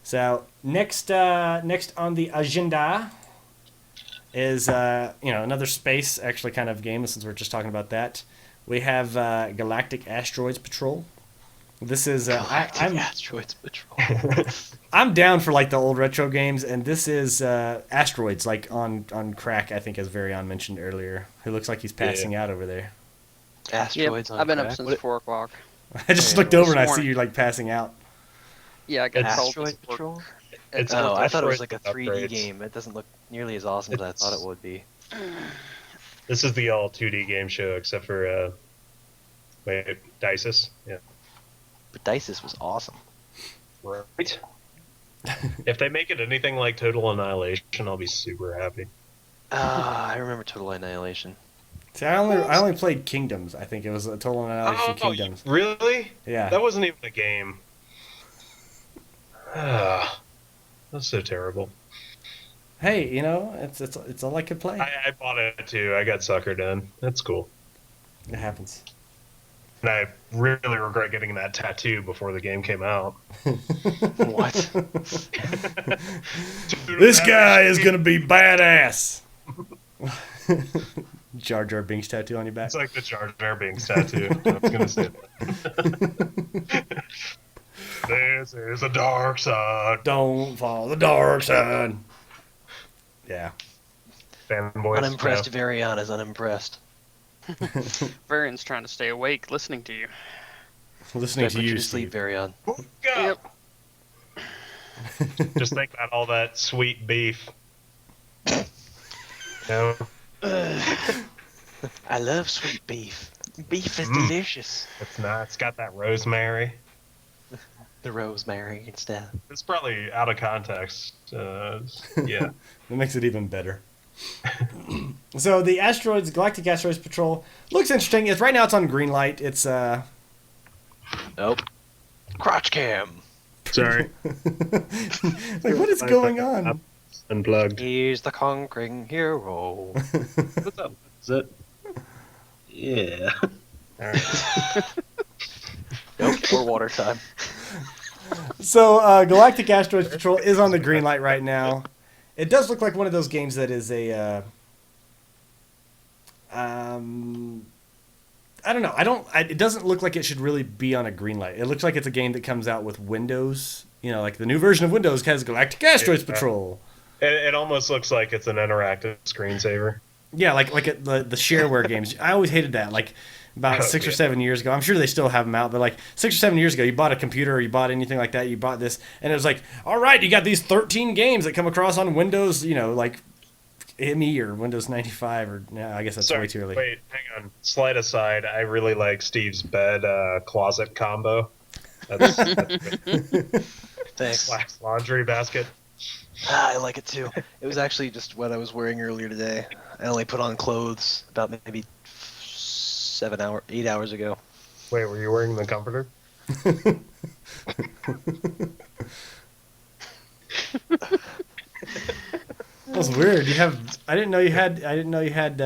So next on the agenda is another space actually kind of game, since we're just talking about that. We have Galactic Asteroids Patrol. This is I'm Asteroids Patrol. I'm down for like the old retro games, and this is Asteroids, like on crack. I think, as Varion mentioned earlier, who looks like he's passing out over there. Asteroids Yep, on I've been up crack? since What- 4 o'clock. I just Yeah, looked over and I this see morning. you like passing out. Yeah, I got It's told Asteroid this work. Patrol? It's Oh, I thought it was Asteroids like a with 3D upgrades. game. It doesn't look nearly as awesome as I thought it would be. This is the all 2D game show except for Dices. Yeah. But Dices was awesome. Right. If they make it anything like Total Annihilation, I'll be super happy. I remember Total Annihilation. See, I only played Kingdoms. I think it was a Total Annihilation Kingdoms. Really? Yeah. That wasn't even a game. Ah, that's so terrible. Hey, it's all I could play. I bought it too. I got suckered in. That's cool. It happens. And I really regret getting that tattoo before the game came out. What? This guy is gonna be badass. Jar Jar Binks tattoo on your back. It's like the Jar Jar Binks tattoo. I was gonna say that. This is a dark side. Don't follow the dark side. Yeah. Fanboys. Unimpressed Varian is unimpressed. Varian's trying to stay awake listening to you. Listening I to put you, to sleep, Steve. Varian. Yeah. Just think about all that sweet beef. No, I love sweet beef. Beef is delicious. it's not. It's got that rosemary. The rosemary and stuff. It's probably out of context. Yeah. That makes it even better. So the Galactic Asteroids Patrol looks interesting. Right now it's on green light. It's Nope. Crotch cam. Sorry. like, what is going on? Unplugged. He's the conquering hero. What's up? Is it? Yeah. All right. Nope. Or water time. So Galactic Asteroids Patrol is on the green light right now. It does look like one of those games that is a I don't know. It doesn't look like it should really be on a green light. It looks like it's a game that comes out with Windows. Like the new version of Windows has Galactic Asteroids Patrol. It almost looks like it's an interactive screensaver. Yeah, like the shareware games. I always hated that. Like about 6 or 7 years ago. I'm sure they still have them out, but like 6 or 7 years ago, you bought a computer or you bought anything like that. You bought this, and it was like, all right, you got these 13 games that come across on Windows. Like ME or Windows 95 or no, I guess that's way too early. Wait, hang on. Slight aside, I really like Steve's bed closet combo. That's Thanks. slash laundry basket. I like it too. It was actually just what I was wearing earlier today. I only put on clothes about maybe 8 hours ago. Wait, were you wearing the comforter? That was weird. You have. I didn't know you had. I didn't know you had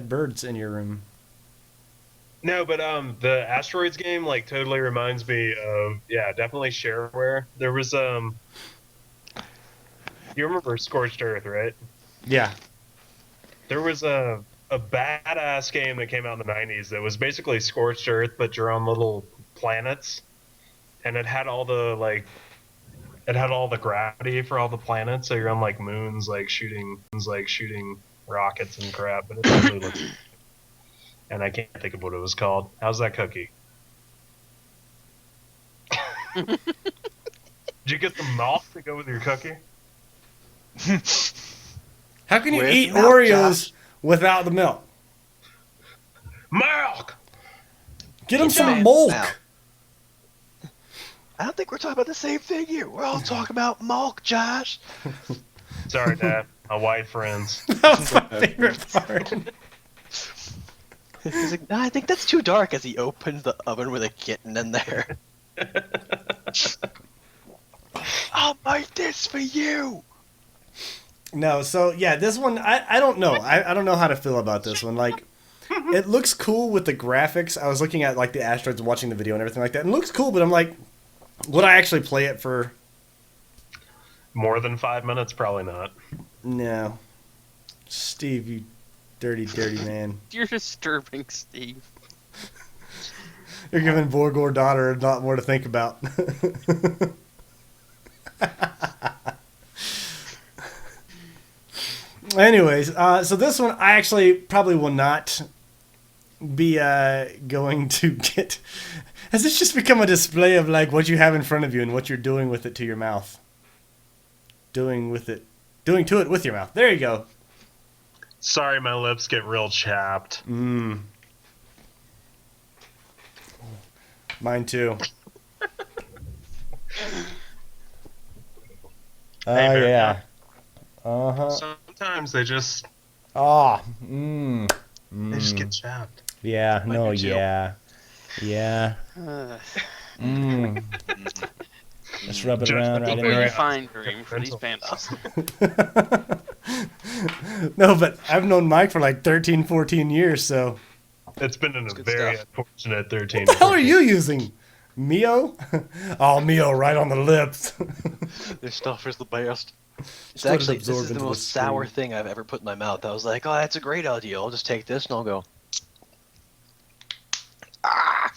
birds in your room. No, but the asteroids game like totally reminds me of definitely shareware. There was you remember Scorched Earth, right? Yeah. There was a badass game that came out in the 90s that was basically Scorched Earth, but you're on little planets, and it had all the gravity for all the planets, so you're on like moons, like shooting rockets and crap. But it totally looked, and I can't think of what it was called. How's that cookie? Did you get the milk to go with your cookie? How can you With eat milk, Oreos without the milk? Milk! Get them Get your some man milk. milk. I don't think we're talking about the same thing here. We're all talking about milk, Josh. Sorry, Dad. My white friends. That was my favorite part. He's like, no, I think that's too dark as he opened the oven with a kitten in there. I'll make this for you. No, so yeah, this one I don't know. I don't know how to feel about this one. Like, it looks cool with the graphics. I was looking at like the asteroids and watching the video and everything like that. And it looks cool, but I'm like, would I actually play it for? More than 5 minutes? Probably not. No. Steve, you dirty, dirty man. You're disturbing, Steve. You're giving Borgor daughter a lot more to think about. Anyways, so this one I actually probably will not be going to get. Has this just become a display of like what you have in front of you and what you're doing with it to your mouth? Doing to it with your mouth. There you go. Sorry, my lips get real chapped. Mine too. Oh Hey, yeah. Uh huh. Sometimes they just Ah. they just get chapped. Yeah. Like No. you too. Yeah. Yeah. Let's rub it Just around the right in Equally very there. fine dream for these pandas. No, but I've known Mike for like 13, 14 years, so. It's been in a good very stuff. unfortunate 13. What the hell are you using? Mio? Oh, Mio, right on the lips. This stuff is the best. It's Let it actually, this absorb is the into the most sour screen. thing I've ever put in my mouth. I was like, oh, that's a great idea. I'll just take this and I'll go. Ah!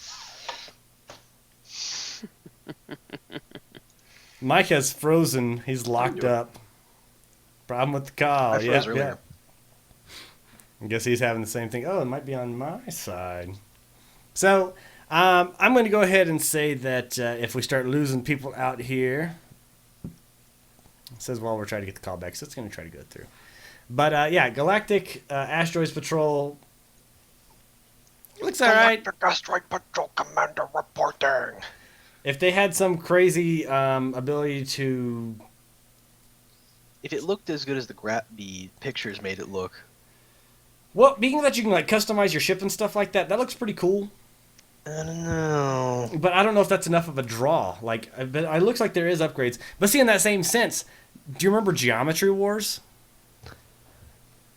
Mike has frozen. He's locked up. Problem with the call. I froze Yeah, earlier. I guess he's having the same thing. Oh, it might be on my side. So, I'm going to go ahead and say that if we start losing people out here, it says, well, we're trying to get the call back, so it's going to try to go through. But, yeah, Galactic Asteroids Patrol looks all right. Galactic Asteroid Patrol Commander reporting. If they had some crazy ability to... If it looked as good as the pictures made it look. Well, being that you can like customize your ship and stuff like that, that looks pretty cool. I don't know. But I don't know if that's enough of a draw. Like, but it looks like there is upgrades. But see, in that same sense, do you remember Geometry Wars?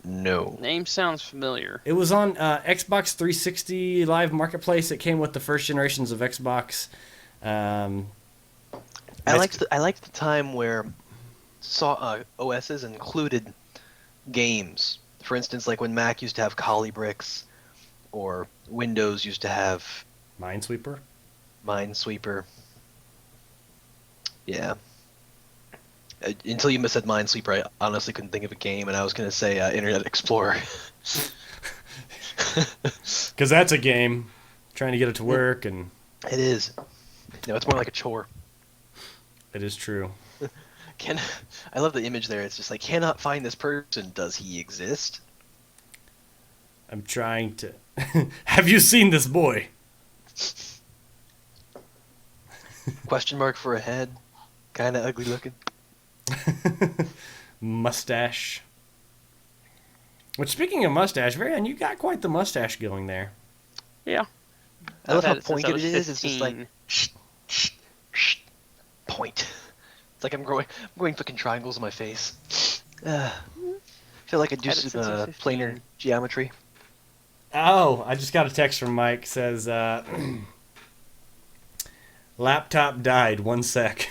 No. Name sounds familiar. It was on Xbox 360 Live Marketplace. It came with the first generations of Xbox. I liked the time where OSs included games. For instance, like when Mac used to have Colibris, or Windows used to have Minesweeper. Minesweeper. Yeah. Until you said Minesweeper, I honestly couldn't think of a game, and I was going to say Internet Explorer. Because that's a game. Trying to get it to work, and It is. No, it's more like a chore. it is true. I love the image there. It's just like, cannot find this person. Does he exist? I'm trying to... Have you seen this boy? Question mark for a head. Kind of ugly looking. Mustache. Which, speaking of mustache, Varian, you got quite the mustache going there. Yeah. I love I've how had it since I pointed was it is. It's just like 15. point. It's like I'm growing fucking triangles in my face. Feel like I do Had it some since I was 15. planar geometry. Oh, I just got a text from Mike. Says, laptop died. 1 sec.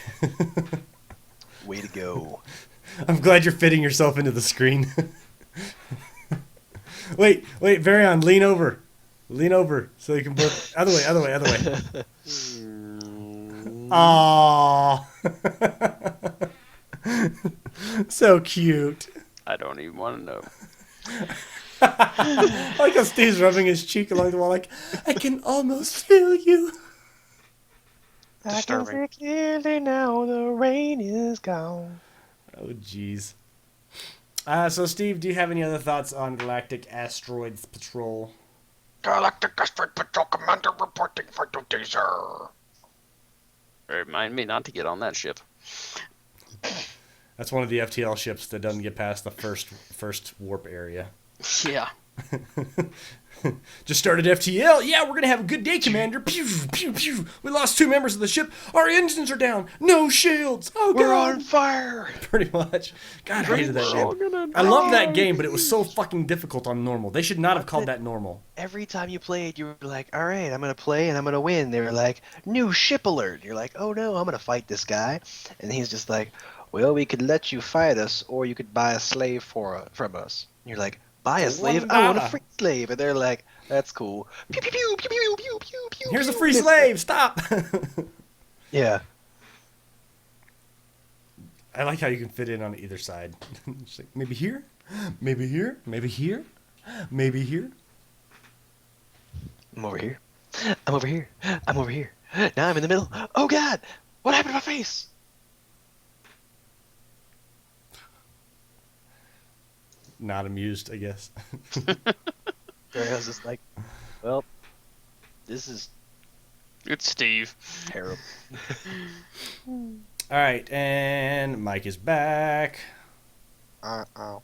Way to go. I'm glad you're fitting yourself into the screen. wait, Varion, lean over. Lean over so you can both. Other way. Aww. So cute. I don't even want to know. I like how Steve's rubbing his cheek along the wall, like, I can almost feel you. Disturbing. I can see clearly now the rain is gone. Oh, jeez. So, Steve, do you have any other thoughts on Galactic Asteroids Patrol? Galactic Asteroid Patrol Commander reporting for duty, sir. Remind me not to get on that ship. That's one of the FTL ships that doesn't get past the first warp area. Yeah. Just started FTL. Yeah, we're gonna have a good day, Commander. Pew, pew, pew. We lost 2 members of the ship. Our engines are down. No shields. Oh, We're God. on fire. Pretty much. God, I hated that game. I love that game, but it was so fucking difficult on normal. They should not have called that normal. Every time you played, you were like, all right, I'm going to play and I'm going to win. They were like, new ship alert. You're like, oh no, I'm going to fight this guy. And he's just like, well, we could let you fight us or you could buy a slave from us. And you're like, buy a slave? I want a free slave. And they're like, that's cool. Pew, pew, pew, pew, pew, pew, pew, pew, Here's a pew. free slave. Stop. Yeah. I like how you can fit in on either side. It's like, maybe here, maybe here, maybe here, maybe here. I'm over here. I'm over here. I'm over here. Now I'm in the middle. Oh God! What happened to my face? Not amused, I guess. I was just like, well, this is It's Steve. terrible. All right, and Mike is back. Uh-oh.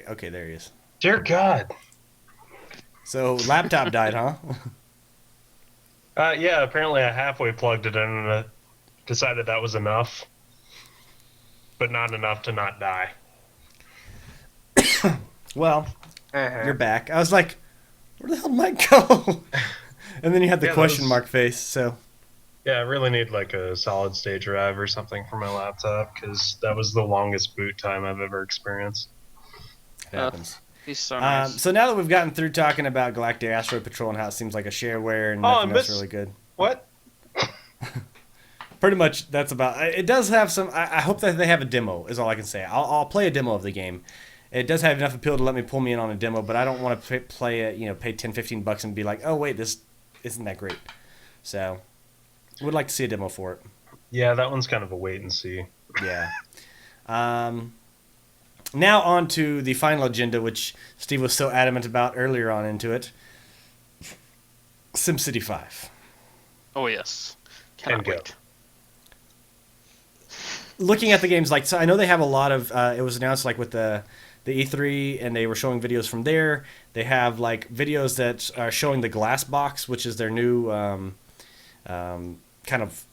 Okay, there he is. Dear God. So laptop died, huh? Yeah, apparently I halfway plugged it in and decided that was enough. But not enough to not die. Well, you're back. I was like, where the hell did Mike go? And then you had the Yeah, question those- mark face. So Yeah, I really need like a solid state drive or something for my laptop because that was the longest boot time I've ever experienced. it happens. He's so nice. So now that we've gotten through talking about Galactic Asteroid Patrol and how it seems like a shareware and Oh, nothing else really good. What? Pretty much that's about it. Does have some. I hope that they have a demo is all I can say. I'll play a demo of the game. It does have enough appeal to let me pull me in on a demo, but I don't want to play it, pay $10-15 and be like, oh wait, this isn't that great. So would like to see a demo for it. Yeah, that one's kind of a wait and see. Yeah. Now on to the final agenda, which Steve was so adamant about earlier on into it. SimCity 5. Oh, yes. Cannot And go. wait. Looking at the games, like, so I know they have a lot of, it was announced like with the E3 and they were showing videos from there. They have like videos that are showing the glass box, which is their new kind of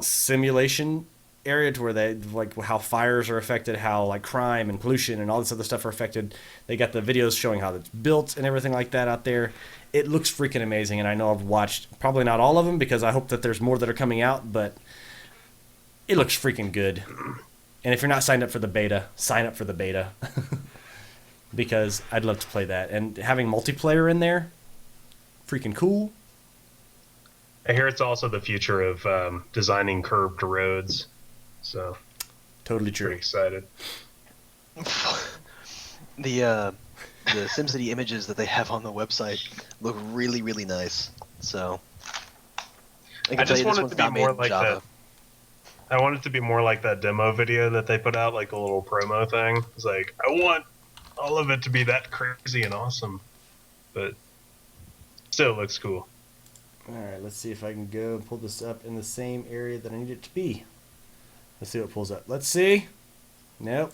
simulation area to where they like how fires are affected, how like crime and pollution and all this other stuff are affected. They got the videos showing how it's built and everything like that out there. It looks freaking amazing, and I know I've watched probably not all of them because I hope that there's more that are coming out, but it looks freaking good. And if you're not signed up for the beta, sign up for the beta because I'd love to play that. And having multiplayer in there, freaking cool. I hear it's also the future of designing curved roads. So, Totally pretty true. excited. The SimCity images that they have on the website look really, really nice. So I can I tell just you this want it one's to be not made more in like Java. that. I want it to be more like that demo video that they put out, like a little promo thing. It's like, I want all of it to be that crazy and awesome. But still looks cool. All right, let's see if I can go and pull this up in the same area that I need it to be. Let's see what pulls up. Let's see. Nope.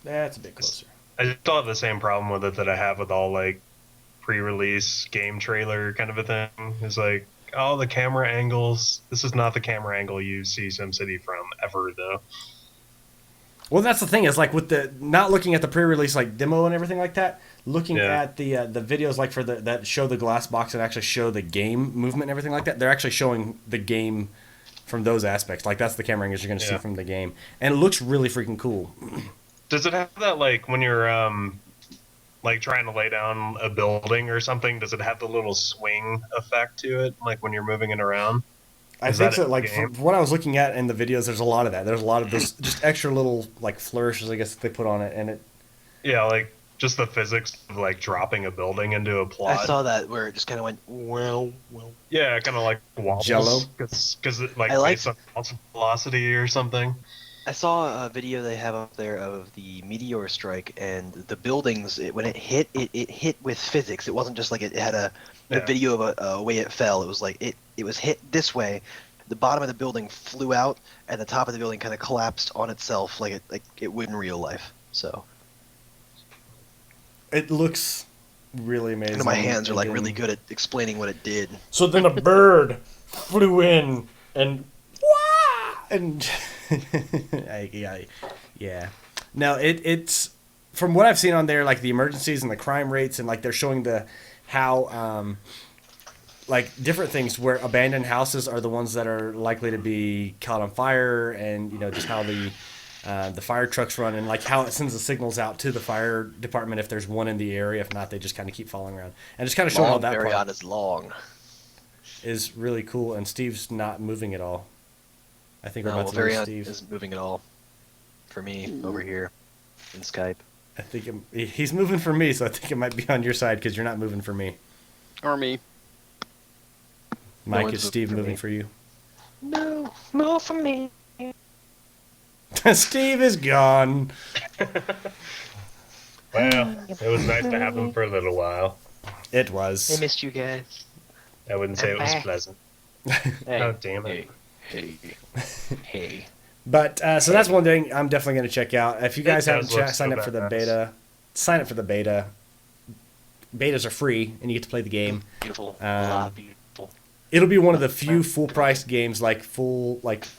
That's a bit closer. I still have the same problem with it that I have with all like pre-release game trailer kind of a thing. It's like oh, the camera angles. This is not the camera angle you see SimCity from ever, though. Well, that's the thing is like with the not looking at the pre-release like demo and everything like that, looking Yeah. at the videos like for that show the glass box and actually show the game movement and everything like that. They're actually showing the game from those aspects. Like that's the camera angles you're going to see Yeah. from the game, and it looks really freaking cool. Does it have that, like, when you're like trying to lay down a building or something? Does it have the little swing effect to it, like when you're moving it around? I Is think that so. in the Like game? from what I was looking at in the videos, there's a lot of that. There's a lot of those just extra little like flourishes, I guess, that they put on it, and it. Yeah, like just the physics of like dropping a building into a plot. I saw that where it just kind of went, well. Yeah, kind of like wobbles. Jello? Because it like I like- based on bounce velocity or something. I saw a video they have up there of the meteor strike and the buildings. When it hit, it hit with physics. It wasn't just like it had a Yeah. video of a way it fell. It was like it was hit this way. The bottom of the building flew out, and the top of the building kind of collapsed on itself like it would in real life. So It looks really amazing. I know my hands are like And- really good at explaining what it did. So then a bird flew in and wah! And yeah. No, it's from what I've seen on there, like the emergencies and the crime rates, and like they're showing how like different things where abandoned houses are the ones that are likely to be caught on fire, and just how the fire trucks run, and like how it sends the signals out to the fire department if there's one in the area. If not, they just kind of keep following around, and just kind of showing all Long that Marion part is long. is really cool. And Steve's not moving at all. I think we're No, about to lose Varian Steve. isn't moving at all for me over here in Skype. I think he's moving for me, so I think it might be on your side because you're not moving for me. Or me. Mike, one's is Steve moving moving for for you? No, more for me. Steve is gone. Well, it was nice to have him for a little while. It I was. missed you guys. I wouldn't say it was Bye. pleasant. Hey, Oh, damn it. hey. But so that's one thing I'm definitely going to check out. If you guys It haven't does look signed so up for the badass. beta, sign up for the beta. Betas are free, and you get to play the game. Beautiful. Um, Beautiful. It'll be one of the few full-priced games, like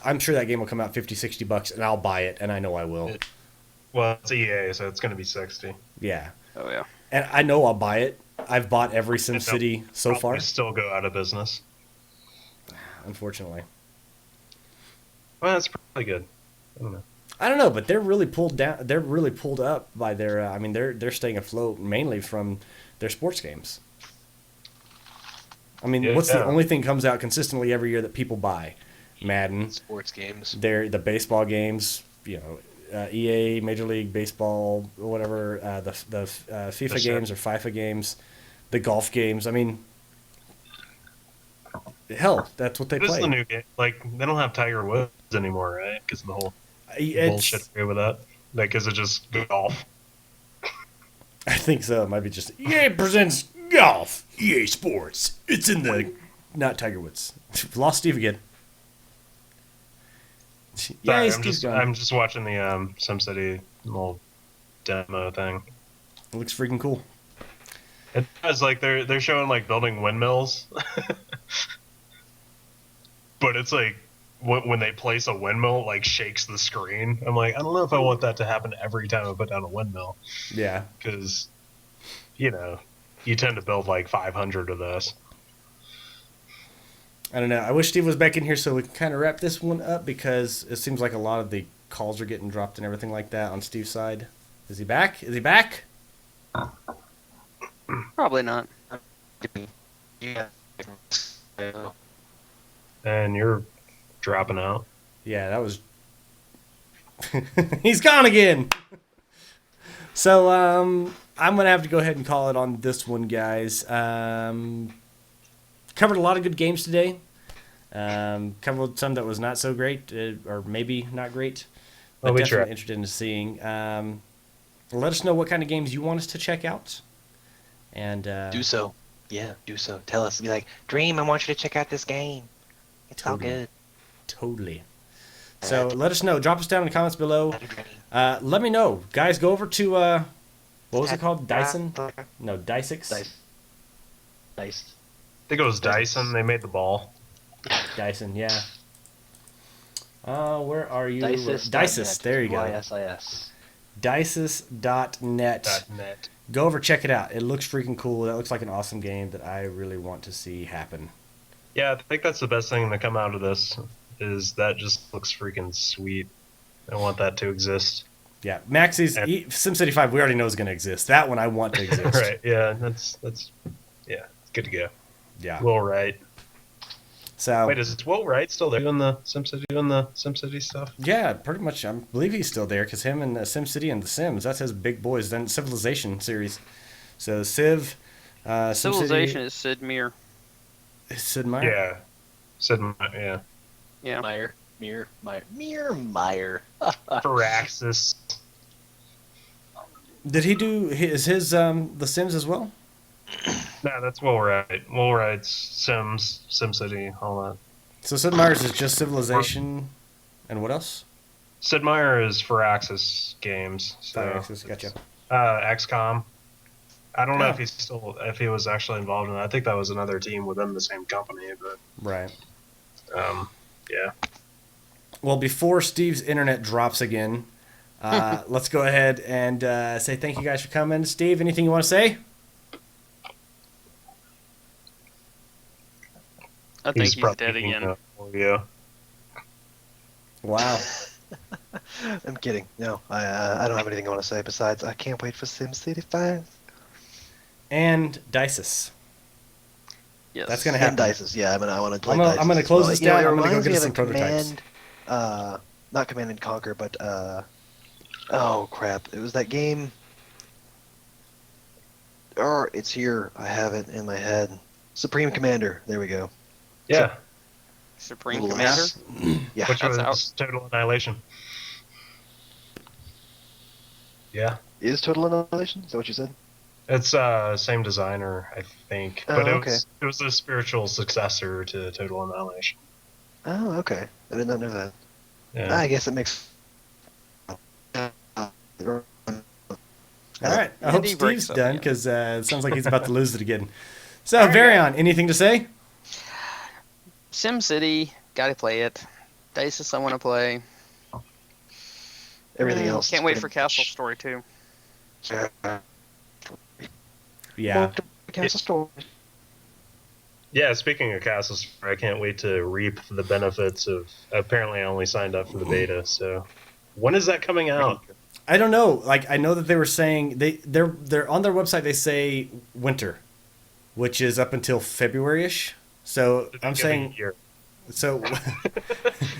I'm sure that game will come out $50-$60, and I'll buy it, and I know I will. Well, it's EA, so it's going to be 60. Yeah. Oh yeah. And I know I'll buy it. I've bought every SimCity so far, Probably still go out of business. unfortunately. Well, that's probably good. I don't know. I don't know, but they're really pulled down. They're really pulled up by their. I mean, they're staying afloat mainly from their sports games. I mean, what's the Yeah. only thing comes out consistently every year that people buy? Madden. Sports games. They're the baseball games. EA, Major League Baseball, whatever. The FIFA Sure. games or FIFA games, the golf games. I mean, hell, that's what they This is play. the new game. Like, they don't have Tiger Woods anymore, right? Because of the whole It's- bullshit with that. Like, is it just golf? I think so. It might be just EA presents golf. EA Sports. It's in the not Tiger Woods. Lost Steve again. Sorry, Yeah, Steve's gone. I'm just watching the SimCity little demo thing. It looks freaking cool. It does, like, they're showing, like, building windmills. But it's like, when they place a windmill, it, like, shakes the screen. I'm like, I don't know if I want that to happen every time I put down a windmill. Yeah. Because, you tend to build, like, 500 of those. I don't know. I wish Steve was back in here so we can kind of wrap this one up because it seems like a lot of the calls are getting dropped and everything like that on Steve's side. Is he back? Is he back? Probably not. Yeah. And you're dropping out. Yeah, that was. He's gone again. So I'm gonna have to go ahead and call it on this one, guys. Covered a lot of good games today. Covered some that was not so great, or maybe not great. But Well, we definitely tried. interested in seeing. Let us know what kind of games you want us to check out. And Do so. Yeah, do so. Tell us. Be like, Dream, I want you to check out this game. It's all Totally. good. Totally. So let us know. Drop us down in the comments below. Dream. Let me know, guys. Go over to what was it called? Dyson? No, Dysix. Dice. think it was Dyson. They made the ball. Dyson, yeah. Where are you? Dysis. Dysis, there you go. Dysis. Dysis.net. .net. Go over, check it out. It looks freaking cool. That looks like an awesome game that I really want to see happen. Yeah, I think that's the best thing to come out of this. Is that just looks freaking sweet. I want that to exist. Yeah, Maxie's SimCity 5. We already know is going to exist. That one I want to exist. Right? Yeah, that's yeah, it's good to go. Yeah. Will Wright. So Wait, is Will Wright still there doing the SimCity stuff? yeah, pretty much. I believe he's still there because him and SimCity and The Sims. That's his big boys. Then Civilization series. So Civ, Civilization SimCity, is Sid Meier. Sid Meier. Yeah. Said yeah. Yeah. Meyer. Firaxis. Did he do his The Sims as well? No, that's Will Wright. Will Wright's Sims, SimCity, all that. So Sid Meier's is just Civilization, and what else? Sid Meier is Firaxis Games. So Firaxis, gotcha. XCOM. I don't know Oh. if he was actually involved in that. I think that was another team within the same company, but Right. yeah. Well, before Steve's internet drops again, let's go ahead and say thank you guys for coming. Steve, anything you want to say? I think he's probably dead eating, again. Yeah. Wow. I'm kidding. No, I don't have anything I want to say besides I can't wait for SimCity 5. And Dysis. Yes. That's gonna And happen. Dysis, yeah. I want to play I'm gonna- Dysis I'm gonna as close well. this You know, down. it I'm gonna go reminds get me us of some a prototypes. not Command and Conquer, but oh crap! It was that game. Oh, it's here. I have it in my head. Supreme Commander. There we go. Yeah. Supreme Little Commander. ass. Yeah. Which That's was Total Annihilation. Yeah. Is Total Annihilation? Is that what you said? It's same designer, I think. Oh, But okay. it was a spiritual successor to Total Annihilation. Oh, okay. I did not know that. Yeah. I guess it makes. All right. I hope Andy breaks Steve's up done again. because it sounds like he's about to lose it again. So, Varion, anything to say? SimCity, gotta play it. Dysis, I want to play. Everything else. Can't is wait pretty for Castle much- Story 2. Yeah. Castle Story. Yeah, speaking of Castles, I can't wait to reap the benefits of. Apparently, I only signed up for the beta, so when is that coming out? I don't know. Like, I know that they were saying they're on their website. They say winter, which is up until February-ish. So I'm saying Year. so.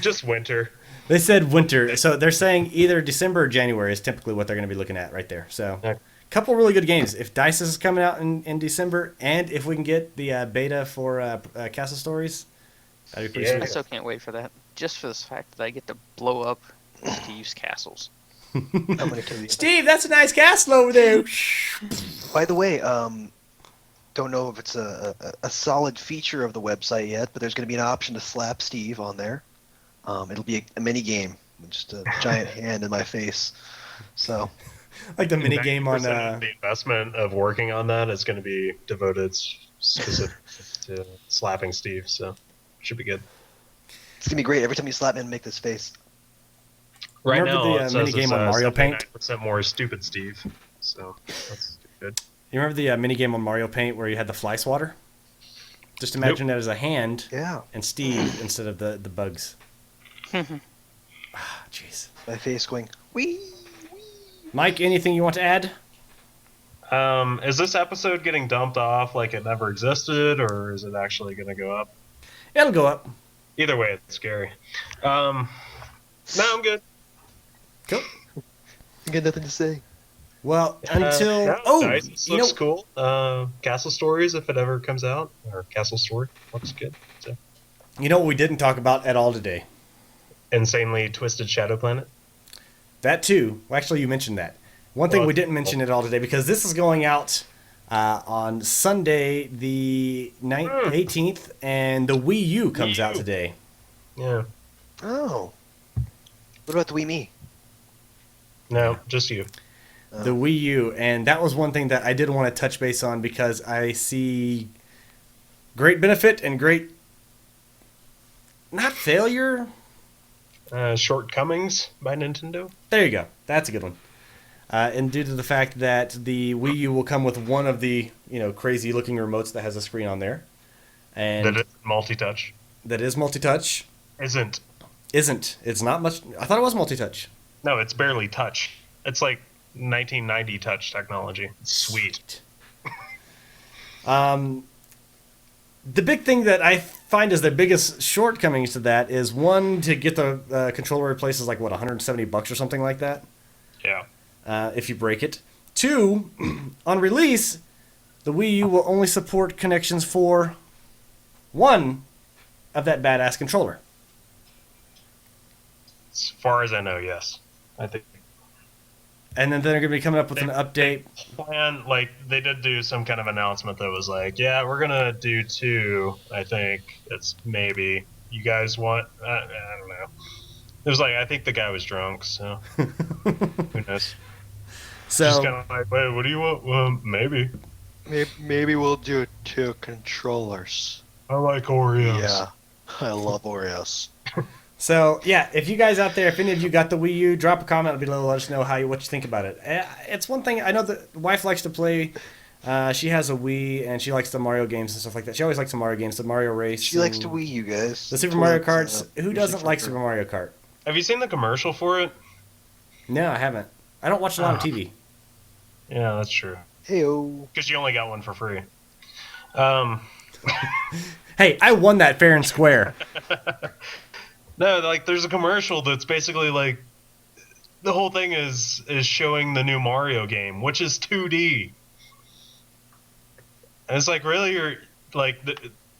Just winter. They said winter, so they're saying either December or January is typically what they're going to be looking at right there. So, Okay. couple really good games. If Dice is coming out in December, and if we can get the beta for Castle Stories, that'd be pretty Yeah. I sweet. still can't wait for that. Just for this fact that I get to blow up to use castles. I'm gonna kill you. Steve, that's a nice castle over there. By the way, don't know if it's a solid feature of the website yet, but there's going to be an option to slap Steve on there. It'll be a mini game, with just a giant hand in my face. So Like the mini game on. 90% of the investment of working on that is going to be devoted specific to slapping Steve, so should be good. it's gonna be great every time you slap me and make this face. Right Remember now, the, it says mini game it's, on Mario Paint? 79% more stupid Steve, so that's good. You remember the mini game on Mario Paint where you had the fly swatter? Just imagine that as a hand Yeah, and Steve instead of the bugs. Jeez. my face going wee. Mike, anything you want to add? Is this episode getting dumped off like it never existed, or is it actually going to go up? It'll go up. Either way, it's scary. No, I'm good. Cool. I got nothing to say. Well, until No, Dice you looks know, cool. Castle Stories, if it ever comes out, or Castle Story, looks good. So. you know what we didn't talk about at all today. Insanely Twisted Shadow Planet. That too. Well, actually, you mentioned that. One thing Well, we didn't mention at all today because this is going out on Sunday, the 18th, and the Wii U comes out Wii U. today. Yeah. Oh, what about the Wii Me? No, just you. The Wii U, and that was one thing that I did want to touch base on because I see great benefit and great, not failure. Shortcomings by Nintendo. There you go. That's a good one. And due to the fact that the Wii U will come with one of the crazy looking remotes that has a screen on there, and That is multi-touch. that is multi-touch. Isn't. It's not much. I thought it was multi-touch. No, it's barely touch. It's like 1990 touch technology. Sweet. The big thing that I find is the biggest shortcomings to that is, one, to get the controller replaced is like what, $170 or something like that, Yeah. if you break it. Two, on release, the Wii U will only support connections for one of that badass controller. As far as I know, yes. I think And then they're going to be coming up with an update. plan, like, they did do some kind of announcement that was like, yeah, we're gonna do 2. I think it's maybe you guys want. I don't know. It was like, I think the guy was drunk, so who knows? So Just kind of like, wait, what do you want? Well, maybe. Maybe we'll do 2 controllers. I like Oreos. Yeah, I love Oreos. So, yeah, if you guys out there, if any of you got the Wii U, drop a comment below. Let us know what you think about it. It's one thing, I know the wife likes to play. She has a Wii, and she likes the Mario games and stuff like that. She always likes the Mario games, the Mario Race. She likes to Wii U, guys. The Super Mario Karts. Who doesn't like Super Mario Kart? Have you seen the commercial for it? No, I haven't. I don't watch a lot of TV. Yeah, that's true. Heyo. Because you only got one for free. Hey, I won that fair and square. No, like, there's a commercial that's basically like, the whole thing is showing the new Mario game, which is 2D. And it's like, really, you're like,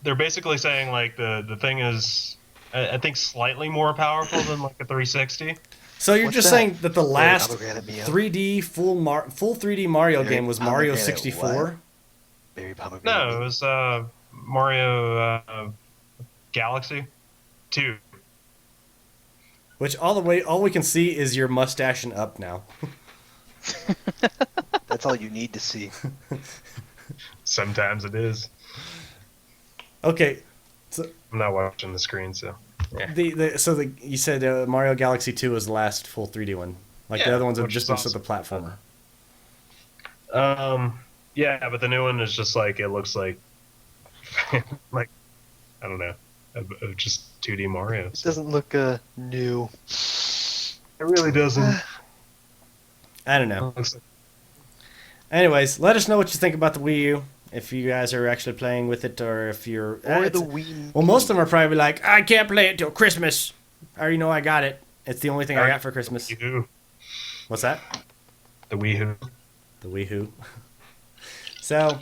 they're basically saying like the thing is, I think, slightly more powerful than like a 360. So you're What's just that? saying that the last pomegranate Mio? 3D full 3D Mario Berry game was Mario pomegranate 64? what? Berry pomegranate. No, it was Mario Galaxy 2. Which all we can see is your mustache and up now. That's all you need to see. Sometimes it is. Okay, I'm not watching the screen, so. Yeah. you said Mario Galaxy 2 was the last full 3D one. Like the Yeah, other ones have which just is been awesome. sort of the platformer. Yeah, but the new one is just like, it looks like, like, I don't know, of just 2D Mario. It doesn't look new. It really doesn't. I don't know. It looks like- Anyways, let us know what you think about the Wii U. If you guys are actually playing with it, or if you're... Or the Wii. Well, most of them are probably like, I can't play it till Christmas. I already know I got it. It's the only thing I got for Christmas. Wii-U. What's that? The Wii-U. The Wii-U. So,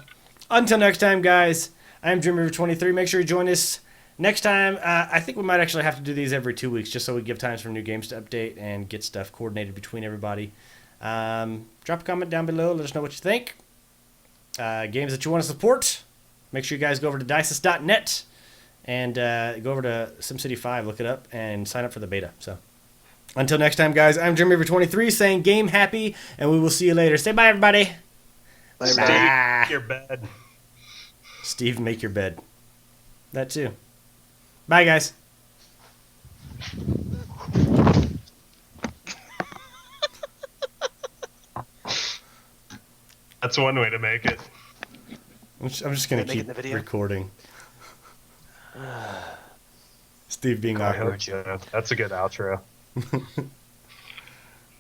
until next time, guys, I'm Dreamreaver23. Make sure you join us next time. I think we might actually have to do these every 2 weeks, just so we give times for new games to update and get stuff coordinated between everybody. Drop a comment down below. Let us know what you think. Games that you want to support. Make sure you guys go over to dices.net and go over to SimCity 5, look it up, and sign up for the beta. So, until next time, guys, I'm Dreamreaver23 saying game happy, and we will see you later. Say bye, everybody. Bye, Bye. Stay in your bed. Steve, make your bed. That too. Bye, guys. That's one way to make it. I'm just going to Can I make it keep in the video? recording. Steve being I awkward. hope so. That's a good outro.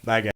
Bye, guys.